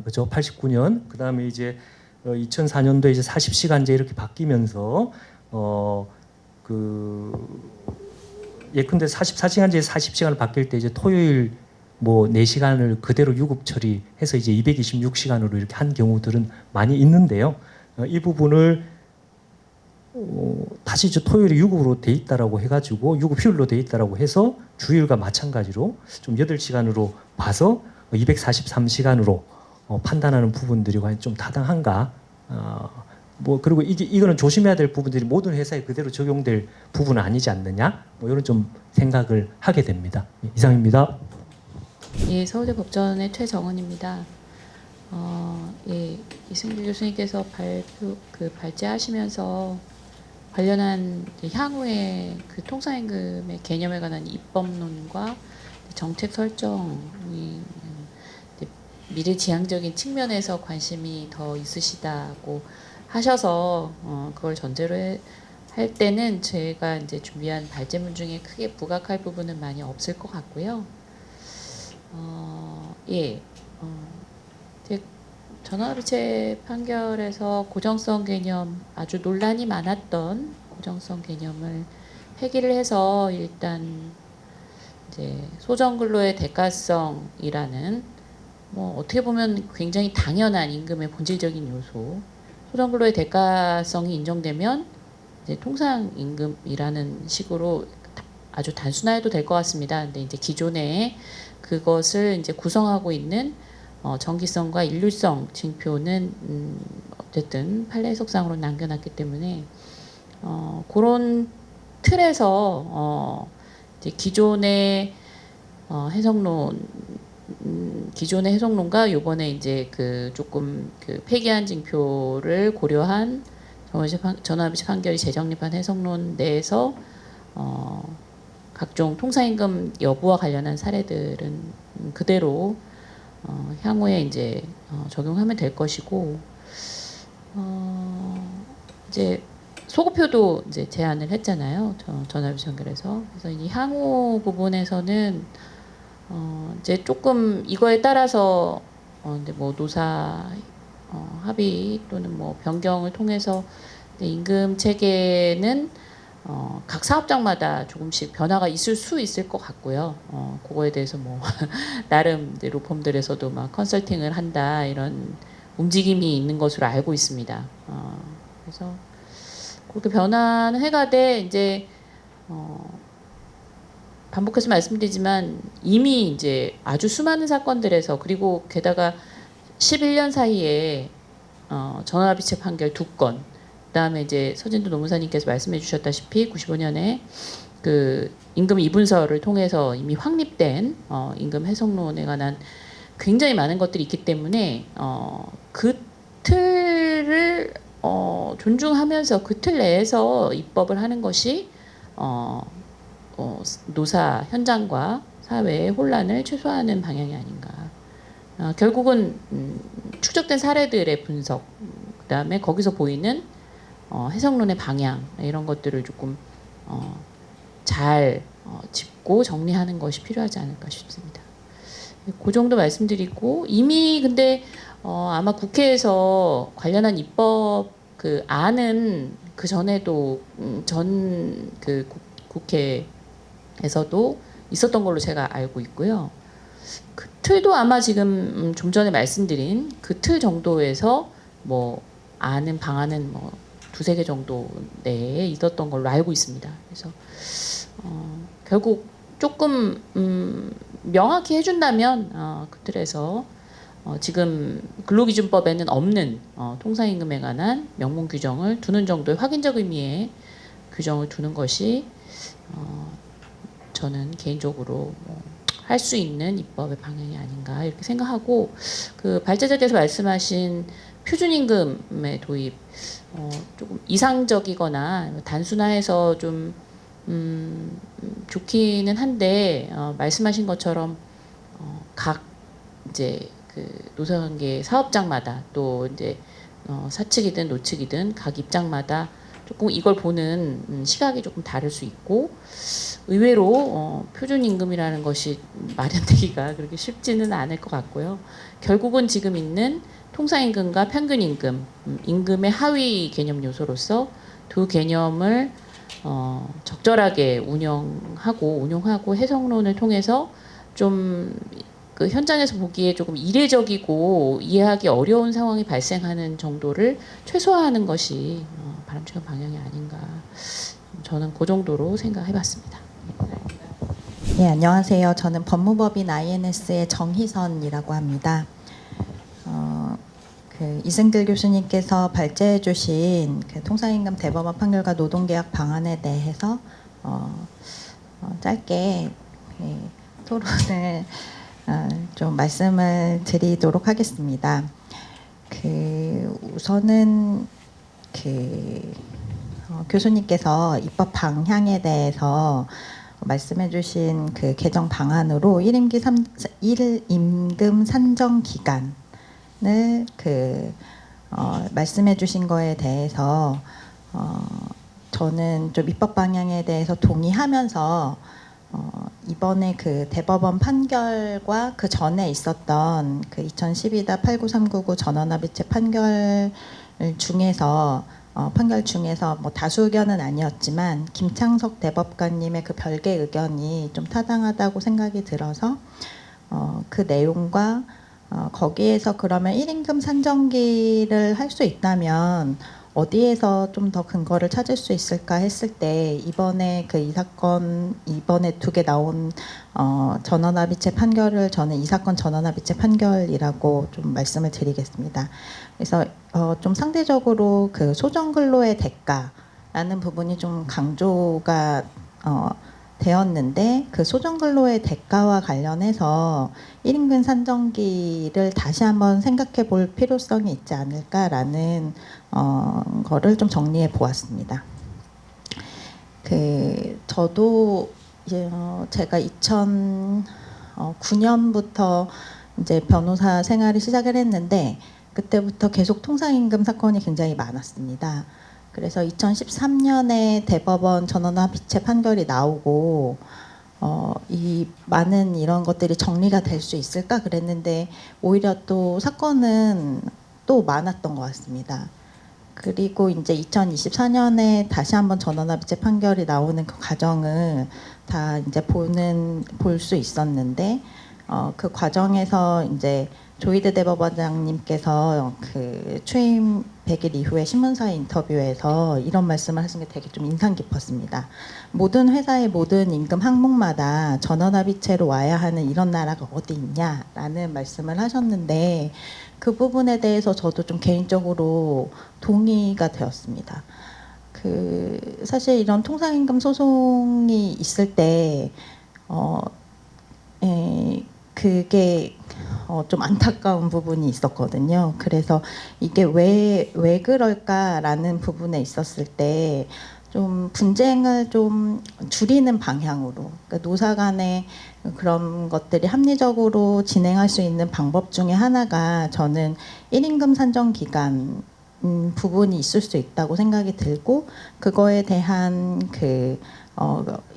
그죠? 89년 그다음에 이제 2004년도에 이제 40시간제 이렇게 바뀌면서 그 예컨대 44시간제 40시간을 바뀔 때 이제 토요일 뭐 4시간을 그대로 유급 처리해서 이제 226시간으로 이렇게 한 경우들은 많이 있는데요. 이 부분을 다시 이제 토요일이 유급으로 돼 있다라고 해가지고 유급 휴일로 돼 있다라고 해서 주일과 마찬가지로 좀 8시간으로 봐서 243시간으로 판단하는 부분들이 과연 좀 타당한가? 뭐 그리고 이거는 조심해야 될 부분들이 모든 회사에 그대로 적용될 부분은 아니지 않느냐? 뭐 이런 좀 생각을 하게 됩니다. 이상입니다. 예, 서울대 법전의 최정은입니다. 예, 이승규 교수님께서 발제하시면서 관련한 향후의 그 통상임금의 개념에 관한 입법론과 정책 설정이 미래지향적인 측면에서 관심이 더 있으시다고 하셔서 그걸 전제로 할 때는 제가 이제 준비한 발제문 중에 크게 부각할 부분은 많이 없을 것 같고요. 예, 전원합의체 판결에서 고정성 개념 아주 논란이 많았던 고정성 개념을 폐기를 해서 일단 이제 소정근로의 대가성이라는 뭐 어떻게 보면 굉장히 당연한 임금의 본질적인 요소 소정근로의 대가성이 인정되면 이제 통상임금이라는 식으로 아주 단순화해도 될 것 같습니다. 근데 이제 기존에 그것을 이제 구성하고 있는 정기성과 일률성 징표는 어쨌든 판례 해석상으로 남겨놨기 때문에 그런 틀에서 이제 기존의 해석론과 요번에 이제 그 조금 그 폐기한 징표를 고려한 전원합의체 판결이 재정립한 해석론 내에서 각종 통상임금 여부와 관련한 사례들은 그대로 향후에 이제 적용하면 될 것이고 이제 소급표도 이제 제안을 했잖아요. 전원합의체 판결에서. 그래서 이 향후 부분에서는 이제 조금 이거에 따라서 이제 뭐 노사 합의 또는 뭐 변경을 통해서 임금 체계는 각 사업장마다 조금씩 변화가 있을 것 같고요. 그거에 대해서 뭐 나름 로펌들에서도 막 컨설팅을 한다 이런 움직임이 있는 것으로 알고 있습니다. 그래서 그렇게 변화는 해가되 이제 반복해서 말씀드리지만 이미 이제 아주 수많은 사건들에서 그리고 게다가 11년 사이에 전원합의체 판결 2건 그다음에 이제 서진도 노무사님께서 말씀해 주셨다시피 95년에 그 임금 이분서를 통해서 이미 확립된 임금 해석론에 관한 굉장히 많은 것들이 있기 때문에 그 틀을 존중하면서 그 틀 내에서 입법을 하는 것이 노사 현장과 사회의 혼란을 최소화하는 방향이 아닌가. 결국은 축적된 사례들의 분석, 그다음에 거기서 보이는 해석론의 방향 이런 것들을 조금 잘 짚고 정리하는 것이 필요하지 않을까 싶습니다. 그 정도 말씀드리고 이미 근데 아마 국회에서 관련한 입법 그 안은 그 전에도 전 그 국회에서도 있었던 걸로 제가 알고 있고요. 그 틀도 아마 지금 좀 전에 말씀드린 그 틀 정도에서 뭐 아는 방안은 뭐 2-3개 정도 내에 있었던 걸로 알고 있습니다. 그래서 결국 조금 명확히 해준다면 그 틀에서 지금 근로기준법에는 없는 통상임금에 관한 명문 규정을 두는 정도의 확인적 의미의 규정을 두는 것이 저는 개인적으로 할 수 있는 입법의 방향이 아닌가 이렇게 생각하고 그 발제자께서 말씀하신 표준임금의 도입 조금 이상적이거나 단순화해서 좀 좋기는 한데 말씀하신 것처럼 각 이제 그 노사관계 사업장마다 또 이제 사측이든 노측이든 각 입장마다 조금 이걸 보는 시각이 조금 다를 수 있고 의외로 표준임금이라는 것이 마련되기가 그렇게 쉽지는 않을 것 같고요. 결국은 지금 있는 통상임금과 평균임금, 임금의 하위 개념 요소로서 두 개념을 적절하게 운용하고 해석론을 통해서 좀 그 현장에서 보기에 조금 이례적이고 이해하기 어려운 상황이 발생하는 정도를 최소화하는 것이 바람직한 방향이 아닌가. 저는 그 정도로 생각해봤습니다. 네, 안녕하세요. 저는 법무법인 INS의 정희선이라고 합니다. 이승길 교수님께서 발제해 주신 그 통상임금 대법원 판결과 노동계약 방안에 대해서 짧게 토론을 좀 말씀을 드리도록 하겠습니다. 우선은 교수님께서 입법 방향에 대해서 말씀해주신 그 개정 방안으로 1임금 산정 기간을 말씀해주신 거에 대해서 저는 좀 입법 방향에 대해서 동의하면서 이번에 그 대법원 판결과 그 전에 있었던 그 2012-89399 전원합의체 판결 중에서 뭐 다수 의견은 아니었지만 김창석 대법관님의 그 별개 의견이 좀 타당하다고 생각이 들어서 그 내용과 거기에서 그러면 1임금 산정기를 할 수 있다면 어디에서 좀 더 근거를 찾을 수 있을까 했을 때 이번에 그 이 사건 이번에 두 개 나온 전원합의체 판결을 저는 이 사건 전원합의체 판결이라고 좀 말씀을 드리겠습니다. 그래서 좀 상대적으로 그 소정근로의 대가라는 부분이 좀 강조가 되었는데 그 소정근로의 대가와 관련해서 1임금 산정기를 다시 한번 생각해 볼 필요성이 있지 않을까라는 거를 좀 정리해 보았습니다. 저도 이제 제가 2009년부터 이제 변호사 생활을 시작을 했는데 그때부터 계속 통상임금 사건이 굉장히 많았습니다. 그래서 2013년에 대법원 전원합의체 판결이 나오고 이 많은 이런 것들이 정리가 될 수 있을까 그랬는데 오히려 또 사건은 또 많았던 것 같습니다. 그리고 이제 2024년에 다시 한번 전원합의체 판결이 나오는 그 과정을 다 이제 볼 수 있었는데 그 과정에서 이제 조이드 대법원장님께서 그 취임 100일 이후에 신문사 인터뷰에서 이런 말씀을 하신 게 되게 좀 인상 깊었습니다. 모든 회사의 모든 임금 항목마다 전원합의체로 와야 하는 이런 나라가 어디 있냐라는 말씀을 하셨는데 그 부분에 대해서 저도 좀 개인적으로 동의가 되었습니다. 사실 이런 통상임금 소송이 있을 때 그게 좀 안타까운 부분이 있었거든요. 그래서 이게 왜 그럴까라는 부분에 있었을 때 좀 분쟁을 좀 줄이는 방향으로 그러니까 노사 간의 그런 것들이 합리적으로 진행할 수 있는 방법 중에 하나가 저는 1임금 산정 기간 부분이 있을 수 있다고 생각이 들고 그거에 대한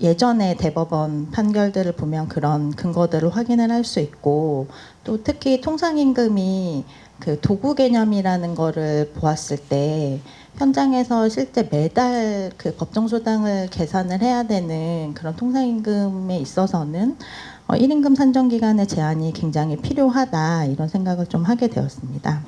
예전에 대법원 판결들을 보면 그런 근거들을 확인을 할 수 있고 또 특히 통상임금이 그 도구 개념이라는 거를 보았을 때 현장에서 실제 매달 그 법정소당을 계산을 해야 되는 그런 통상임금에 있어서는 1임금 산정 기간의 제한이 굉장히 필요하다 이런 생각을 좀 하게 되었습니다.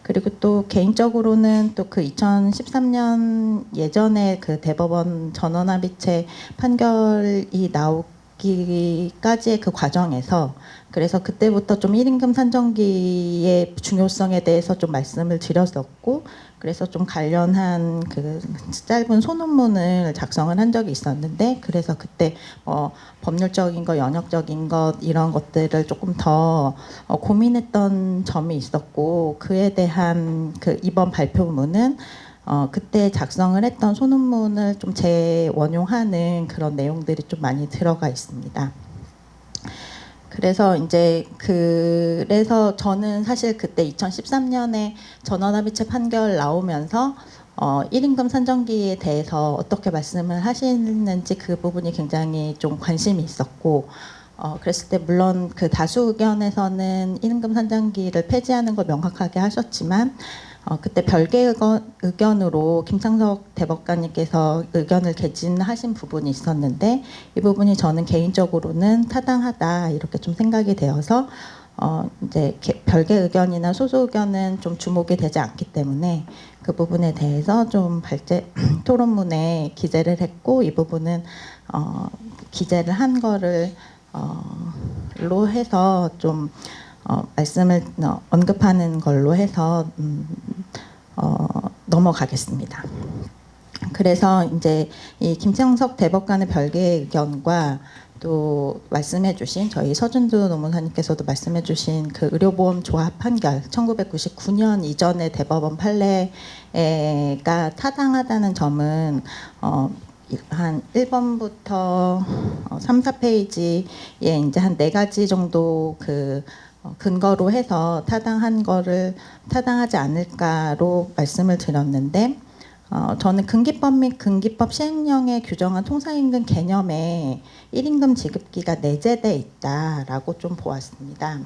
그리고 또 개인적으로는 또 그 2013년 예전에 그 대법원 전원합의체 판결이 나오기까지의 그 과정에서 그래서 그때부터 좀 1임금 산정기의 중요성에 대해서 좀 말씀을 드렸었고 그래서 좀 관련한 그 짧은 소논문을 작성을 한 적이 있었는데 그래서 그때 법률적인 것, 연역적인 것 이런 것들을 조금 더 고민했던 점이 있었고 그에 대한 그 이번 발표문은 그때 작성을 했던 소논문을 좀 재원용하는 그런 내용들이 좀 많이 들어가 있습니다. 그래서 저는 사실 그때 2013년에 전원합의체 판결 나오면서 1임금 산정기에 대해서 어떻게 말씀을 하시는지 그 부분이 굉장히 좀 관심이 있었고 그랬을 때 물론 그 다수 의견에서는 1임금 산정기를 폐지하는 걸 명확하게 하셨지만 그때 별개 의견으로 김창석 대법관님께서 의견을 개진하신 부분이 있었는데 이 부분이 저는 개인적으로는 타당하다 이렇게 좀 생각이 되어서 이제 별개 의견이나 소수 의견은 좀 주목이 되지 않기 때문에 그 부분에 대해서 좀 토론문에 기재를 했고 이 부분은 기재를 한 거를 로 해서 좀 말씀을 언급하는 걸로 해서 넘어가겠습니다. 그래서 이제 이 김창석 대법관의 별개 의견과 또 말씀해주신 저희 서준두 노무사님께서도 말씀해주신 그 의료보험 조합 판결 1999년 이전의 대법원 판례가 타당하다는 점은 한 1번부터 3, 4페이지에 이제 한 4가지 정도 그 근거로 해서 타당하지 않을까로 말씀을 드렸는데 저는 근기법 및 근기법 시행령에 규정한 통상임금 개념에 1임금 지급기가 내재돼 있다라고 좀 보았습니다.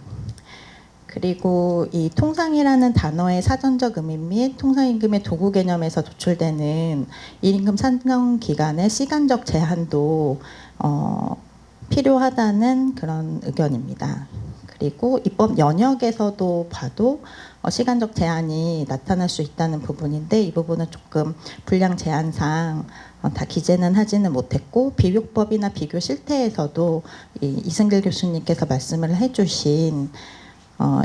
그리고 이 통상이라는 단어의 사전적 의미 및 통상임금의 도구 개념에서 도출되는 1임금 산정 기간의 시간적 제한도 필요하다는 그런 의견입니다. 그리고 입법 영역에서도 봐도 시간적 제한이 나타날 수 있다는 부분인데 이 부분은 조금 분량 제한상 다 기재는 하지는 못했고 비교법이나 비교 실태에서도 이승길 교수님께서 말씀을 해주신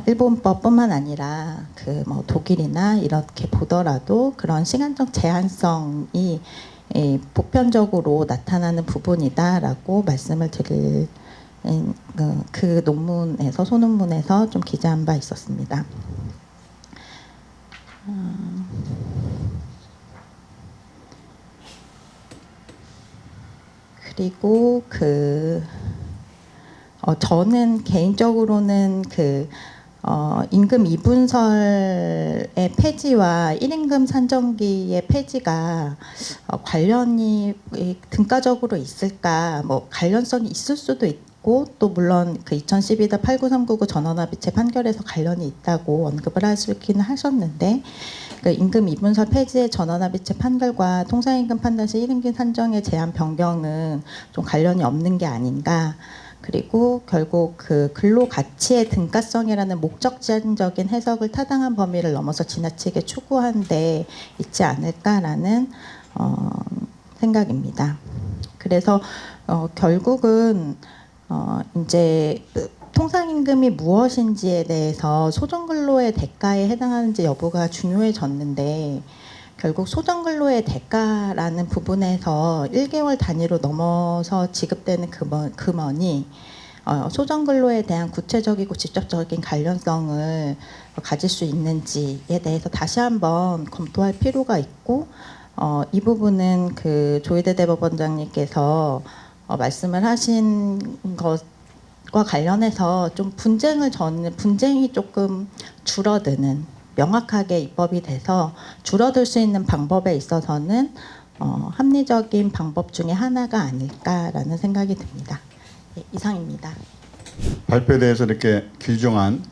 일본법뿐만 아니라 그 뭐 독일이나 이렇게 보더라도 그런 시간적 제한성이 보편적으로 나타나는 부분이다라고 말씀을 드릴 그 논문에서 소논문에서 좀 기재한 바 있었습니다. 그리고 저는 개인적으로는 임금 이분설의 폐지와 1임금 산정기의 폐지가 관련이 등가적으로 있을까? 뭐 관련성이 있을 수도 있고 또 물론 그 2012-89399 전원합의체 판결에서 관련이 있다고 언급을 하시긴 하셨는데 그 임금 이분설 폐지의 전원합의체 판결과 통상임금 판단 시 1임금 산정의 제한 변경은 좀 관련이 없는 게 아닌가. 그리고 결국 그 근로가치의 등가성이라는 목적 제한적인 해석을 타당한 범위를 넘어서 지나치게 추구한 데 있지 않을까라는 생각입니다. 그래서 결국은 이제 통상임금이 무엇인지에 대해서 소정근로의 대가에 해당하는지 여부가 중요해졌는데 결국 소정근로의 대가라는 부분에서 1개월 단위로 넘어서 지급되는 금원이 소정근로에 대한 구체적이고 직접적인 관련성을 가질 수 있는지에 대해서 다시 한번 검토할 필요가 있고 이 부분은 그 조희대 대법원장님께서 말씀을 하신 것과 관련해서 좀 분쟁이 조금 줄어드는 명확하게 입법이 돼서 줄어들 수 있는 방법에 있어서는 합리적인 방법 중에 하나가 아닐까라는 생각이 듭니다. 네, 이상입니다. 발표에 대해서 이렇게 길중한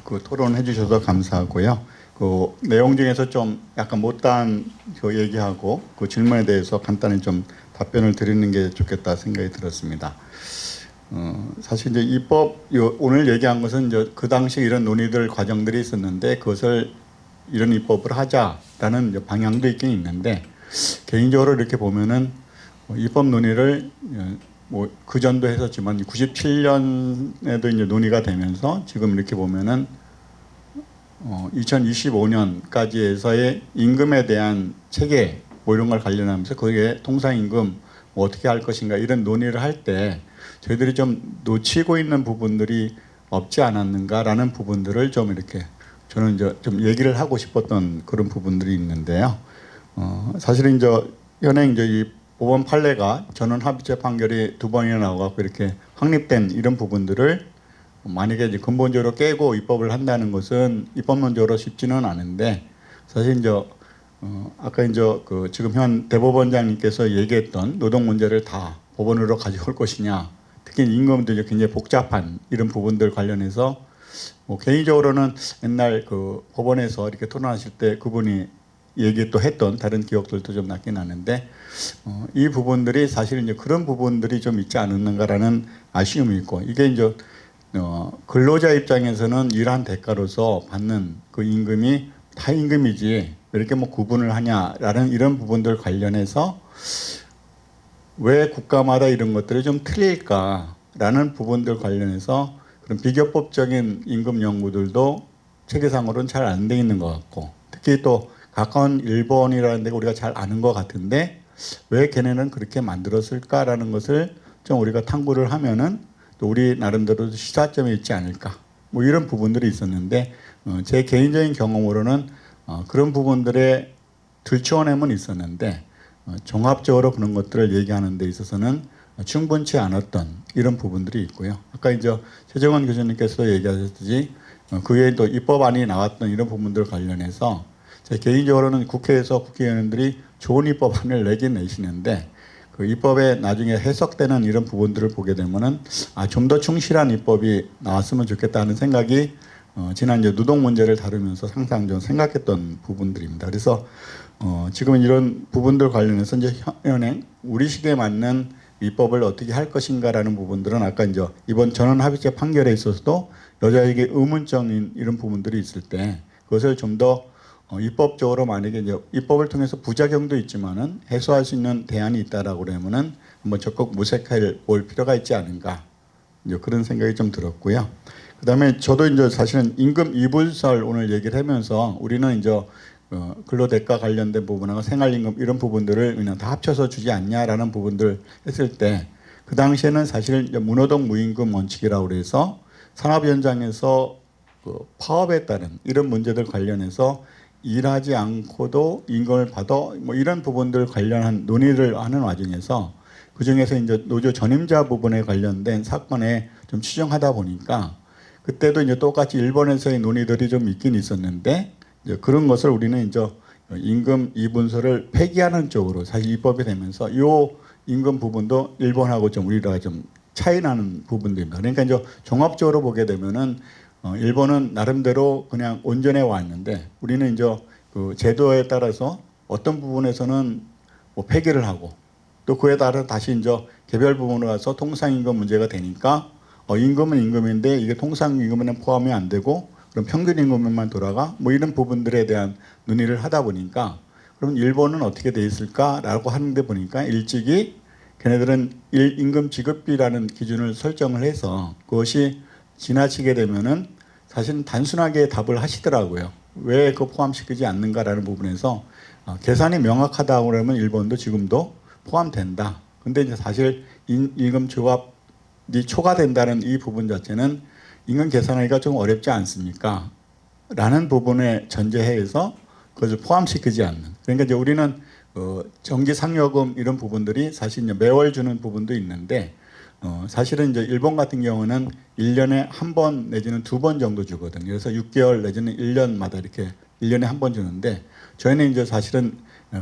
그 토론해 주셔서 감사하고요. 그 내용 중에서 좀 약간 못다한 그 얘기하고 그 질문에 대해서 간단히 좀 답변을 드리는 게 좋겠다 생각이 들었습니다. 사실 이제 입법 오늘 얘기한 것은 이제 그 당시 이런 논의들 과정들이 있었는데 그것을 이런 입법을 하자라는 이제 방향도 있긴 있는데 개인적으로 이렇게 보면은 입법 논의를 뭐 그 전도 했었지만 97년에도 이제 논의가 되면서 지금 이렇게 보면은 2025년까지 해서의 임금에 대한 체계 뭐 이런 걸 관련하면서 거기에 통상임금 뭐 어떻게 할 것인가 이런 논의를 할 때 저희들이 좀 놓치고 있는 부분들이 없지 않았는가라는 부분들을 좀 이렇게 저는 이제 좀 얘기를 하고 싶었던 그런 부분들이 있는데요. 사실은 이제 현행 이제 이 법원 판례가 전원 합의체 판결이 2번이나 나와갖고 이렇게 확립된 이런 부분들을 만약에 이제 근본적으로 깨고 입법을 한다는 것은 입법론적으로 쉽지는 않은데 사실 이제 아까 이제 그 지금 현 대법원장님께서 얘기했던 노동 문제를 다 법원으로 가져올 것이냐, 특히 임금도 이제 굉장히 복잡한 이런 부분들 관련해서 뭐 개인적으로는 옛날 그 법원에서 이렇게 토론하실 때 그분이 얘기 또 했던 다른 기억들도 좀 나긴 나는데 이 부분들이 사실 이제 그런 부분들이 좀 있지 않았는가라는 아쉬움이 있고 이게 이제 근로자 입장에서는 일한 대가로서 받는 그 임금이 다 임금이지 왜 이렇게 뭐 구분을 하냐라는 이런 부분들 관련해서 왜 국가마다 이런 것들이 좀 틀릴까라는 부분들 관련해서 그런 비교법적인 임금 연구들도 체계상으로는 잘 안 돼 있는 것 같고 특히 또 가까운 일본이라는 데가 우리가 잘 아는 것 같은데 왜 걔네는 그렇게 만들었을까라는 것을 좀 우리가 탐구를 하면은 또 우리 나름대로 시사점이 있지 않을까 뭐 이런 부분들이 있었는데 제 개인적인 경험으로는 그런 부분들에 들추어냄은 있었는데 종합적으로 그런 것들을 얘기하는 데 있어서는 충분치 않았던 이런 부분들이 있고요. 아까 이제 최정원 교수님께서 얘기하셨듯이 그게 또 입법안이 나왔던 이런 부분들 관련해서 제 개인적으로는 국회에서 국회의원들이 좋은 입법안을 내긴 내시는데 그 입법에 나중에 해석되는 이런 부분들을 보게 되면은 좀 더 충실한 입법이 나왔으면 좋겠다는 생각이 지난 이제 노동 문제를 다루면서 항상 좀 생각했던 부분들입니다. 그래서 지금 이런 부분들 관련해서 이제 현행 우리 시대에 맞는 입법을 어떻게 할 것인가라는 부분들은 아까 이제 이번 전원합의체 판결에 있어서도 여자에게 의문점인 이런 부분들이 있을 때 그것을 좀 더 입법적으로 만약에 이제 입법을 통해서 부작용도 있지만은 해소할 수 있는 대안이 있다라고 그러면은 한번 적극 모색해 볼 필요가 있지 않은가 이제 그런 생각이 좀 들었고요. 그다음에 저도 이제 사실은 임금 이불설 오늘 얘기를 하면서 우리는 이제 근로대가 관련된 부분하고 생활임금 이런 부분들을 그냥 다 합쳐서 주지 않냐라는 부분들 했을 때 그 당시에는 사실 이제 무노동 무임금 원칙이라고 그래서 산업 현장에서 그 파업에 따른 이런 문제들 관련해서 일하지 않고도 임금을 받아 뭐 이런 부분들 관련한 논의를 하는 와중에서 그 중에서 이제 노조 전임자 부분에 관련된 사건에 좀 추정하다 보니까 그때도 이제 똑같이 일본에서의 논의들이 좀 있긴 있었는데 이제 그런 것을 우리는 이제 임금 이분서를 폐기하는 쪽으로 사실 입법이 되면서 이 임금 부분도 일본하고 좀 우리랑 좀 차이 나는 부분들입니다. 그러니까 이제 종합적으로 보게 되면은 일본은 나름대로 그냥 온전해 왔는데 우리는 이제 그 제도에 따라서 어떤 부분에서는 뭐 폐기를 하고 또 그에 따라 다시 이제 개별 부분으로 가서 통상임금 문제가 되니까 임금은 임금인데 이게 통상임금에는 포함이 안 되고 그럼 평균임금만 돌아가 뭐 이런 부분들에 대한 논의를 하다 보니까 그럼 일본은 어떻게 돼 있을까라고 하는데 보니까 일찍이 걔네들은 임금 지급비라는 기준을 설정을 해서 그것이 지나치게 되면은 사실 단순하게 답을 하시더라고요. 왜 그거 포함시키지 않는가라는 부분에서 계산이 명확하다고 그러면 일본도 지금도 포함된다. 근데 이제 사실 임금 조합이 초과된다는 이 부분 자체는 임금 계산하기가 좀 어렵지 않습니까? 라는 부분에 전제해서 그것을 포함시키지 않는. 그러니까 이제 우리는 정기 상여금 이런 부분들이 사실 이제 매월 주는 부분도 있는데 사실은 이제 일본 같은 경우는 1년에 한 번 내지는 2번 정도 주거든요. 그래서 6개월 내지는 1년마다 이렇게 1년에 한 번 주는데 저희는 이제 사실은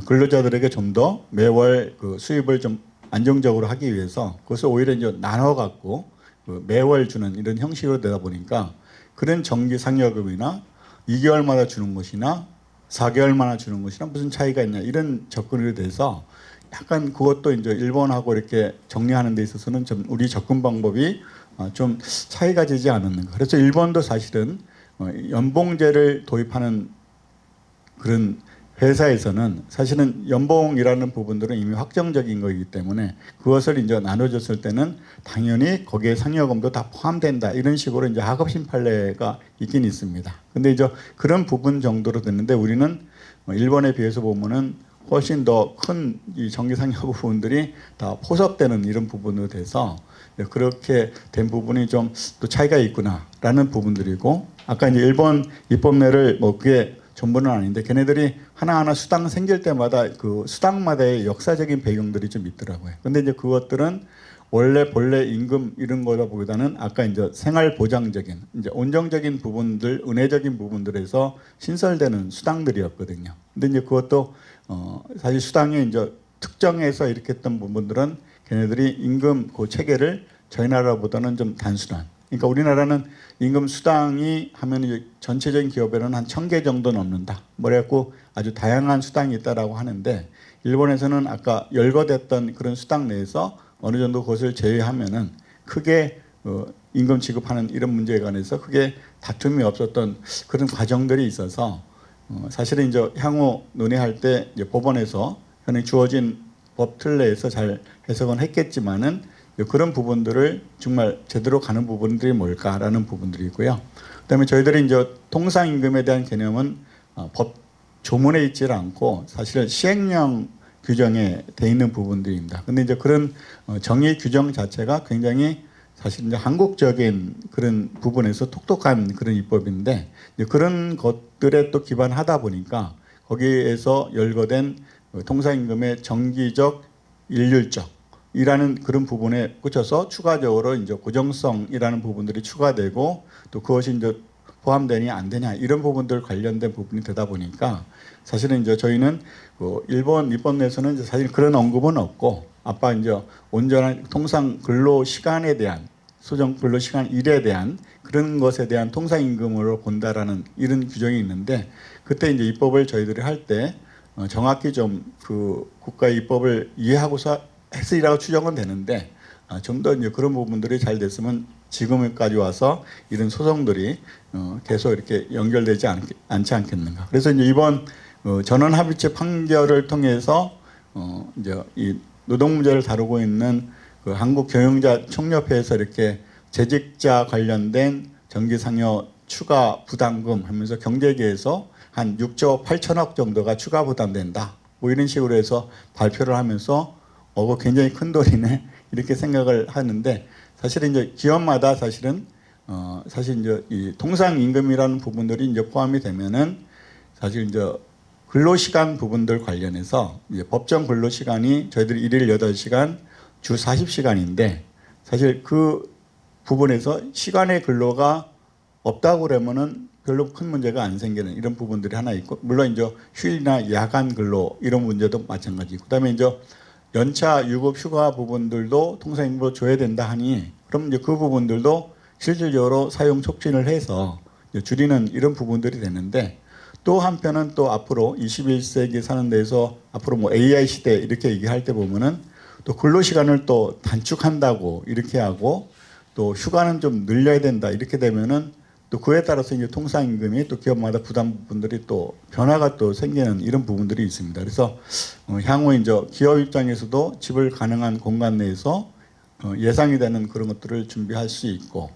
근로자들에게 좀 더 매월 그 수입을 좀 안정적으로 하기 위해서 그것을 오히려 이제 나눠 갖고 매월 주는 이런 형식으로 되다 보니까 그런 정기 상여금이나 2개월마다 주는 것이나 4개월마다 주는 것이나 무슨 차이가 있냐 이런 접근이 돼서 약간 그것도 이제 일본하고 이렇게 정리하는 데 있어서는 좀 우리 접근 방법이 좀 차이가 되지 않았는가. 그래서 일본도 사실은 연봉제를 도입하는 그런 회사에서는 사실은 연봉이라는 부분들은 이미 확정적인 거이기 때문에 그것을 이제 나눠줬을 때는 당연히 거기에 상여금도 다 포함된다 이런 식으로 이제 하급심 판례가 있긴 있습니다. 근데 이제 그런 부분 정도로 됐는데 우리는 일본에 비해서 보면은 훨씬 더 큰 이 정기상여 부분들이 다 포섭되는 이런 부분으로 돼서 그렇게 된 부분이 좀 또 차이가 있구나라는 부분들이고 아까 이제 일본 입법례를 뭐 그게 전부는 아닌데 걔네들이 하나하나 수당 생길 때마다 그 수당마다의 역사적인 배경들이 좀 있더라고요. 근데 이제 그것들은 원래 본래 임금 이런 거다 보다는 아까 이제 생활 보장적인 이제 온정적인 부분들, 은혜적인 부분들에서 신설되는 수당들이었거든요. 근데 이제 그것도 사실 수당이 이제 특정해서 이렇게 했던 부분들은 걔네들이 임금 그 체계를 저희 나라보다는 좀 단순한 그러니까 우리나라는 임금 수당이 하면 이제 전체적인 기업에는 한 1,000개 정도 넘는다. 뭐래갖고 아주 다양한 수당이 있다라고 하는데 일본에서는 아까 열거됐던 그런 수당 내에서 어느 정도 그것을 제외하면은 크게 임금 지급하는 이런 문제에 관해서 크게 다툼이 없었던 그런 과정들이 있어서 사실은 이제 향후 논의할 때 이제 법원에서 현행 주어진 법 틀 내에서 잘 해석은 했겠지만은 그런 부분들을 정말 제대로 가는 부분들이 뭘까라는 부분들이 있고요. 그다음에 저희들이 이제 통상임금에 대한 개념은 법 조문에 있지 않고 사실은 시행령 규정에 돼 있는 부분들입니다. 근데 이제 그런 정의 규정 자체가 굉장히 사실 이제 한국적인 그런 부분에서 독특한 그런 입법인데 이제 그런 것들에 또 기반하다 보니까 거기에서 열거된 통상임금의 정기적, 일률적이라는 그런 부분에 꽂혀서 추가적으로 이제 고정성이라는 부분들이 추가되고 또 그것이 이제 포함되냐 안 되냐 이런 부분들 관련된 부분이 되다 보니까 사실은 이제 저희는 일본 입법 내에서는 이제 사실 그런 언급은 없고 아빠 이제 온전한 통상 근로 시간에 대한 소정 근로 시간 일에 대한 그런 것에 대한 통상임금으로 본다라는 이런 규정이 있는데 그때 이제 입법을 저희들이 할 때 정확히 좀 그 국가의 입법을 이해하고서 했으리라고 추정은 되는데 좀 더 이제 그런 부분들이 잘 됐으면 지금까지 와서 이런 소송들이 계속 이렇게 연결되지 않지 않겠는가. 그래서 이제 이번 전원합의체 판결을 통해서 이제 이 노동 문제를 다루고 있는 그 한국경영자 총협회에서 이렇게 재직자 관련된 정기상여 추가 부담금 하면서 경제계에서 한 6조 8천억 정도가 추가 부담된다. 뭐 이런 식으로 해서 발표를 하면서 그거 굉장히 큰 돈이네 이렇게 생각을 하는데 사실은 이제 기업마다 사실은 사실 이제 이 통상임금이라는 부분들이 이제 포함이 되면은 사실 이제 근로시간 부분들 관련해서 이제 법정 근로시간이 저희들이 일일 8시간 주 40시간인데 사실 그 부분에서 시간의 근로가 없다고 그러면은 별로 큰 문제가 안 생기는 이런 부분들이 하나 있고 물론 이제 휴일이나 야간 근로 이런 문제도 마찬가지고 그다음에 이제 연차 유급 휴가 부분들도 통상임금으로 줘야 된다 하니 그럼 이제 그 부분들도 실질적으로 사용 촉진을 해서 줄이는 이런 부분들이 되는데 또 한편은 또 앞으로 21세기 사는 데서 앞으로 뭐 AI 시대 이렇게 얘기할 때 보면은 또 근로시간을 또 단축한다고 이렇게 하고 또 휴가는 좀 늘려야 된다 이렇게 되면은 또 그에 따라서 이제 통상임금이 또 기업마다 부담 부분들이 또 변화가 또 생기는 이런 부분들이 있습니다. 그래서 향후 이제 기업 입장에서도 지불 가능한 공간 내에서 예상이 되는 그런 것들을 준비할 수 있고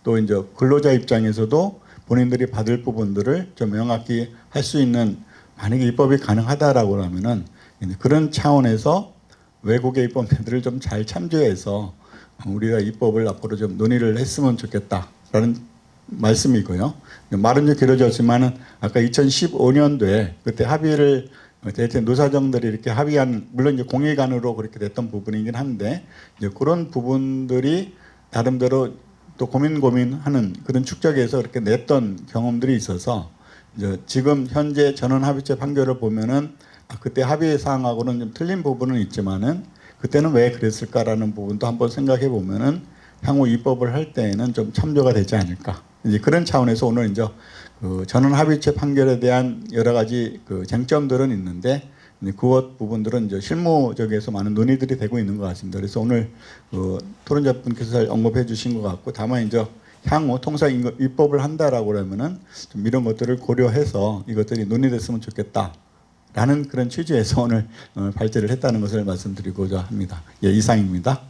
또 이제 근로자 입장에서도 본인들이 받을 부분들을 좀 명확히 할 수 있는 만약에 입법이 가능하다라고 하면은 그런 차원에서 외국의 입법들을 좀 잘 참조해서 우리가 입법을 앞으로 좀 논의를 했으면 좋겠다라는 말씀이고요. 말은 좀 길어졌지만은 아까 2015년도에 그때 합의를 대체 노사정들이 이렇게 합의한 물론 이제 공익안으로 그렇게 됐던 부분이긴 한데 이제 그런 부분들이 나름대로 또 고민하는 그런 축적에서 이렇게 냈던 경험들이 있어서 이제 지금 현재 전원합의체 판결을 보면은 그때 합의 사항하고는 좀 틀린 부분은 있지만은 그때는 왜 그랬을까라는 부분도 한번 생각해 보면은 향후 입법을 할 때에는 좀 참조가 되지 않을까. 이제 그런 차원에서 오늘 이제 그 전원합의체 판결에 대한 여러 가지 그 쟁점들은 있는데 그것 부분들은 이제 실무적에서 많은 논의들이 되고 있는 것 같습니다. 그래서 오늘 그 토론자분께서 잘 언급해 주신 것 같고 다만 이제 향후 통상 입법을 한다라고 그러면은 좀 이런 것들을 고려해서 이것들이 논의됐으면 좋겠다라는 그런 취지에서 오늘 발제를 했다는 것을 말씀드리고자 합니다. 예, 이상입니다.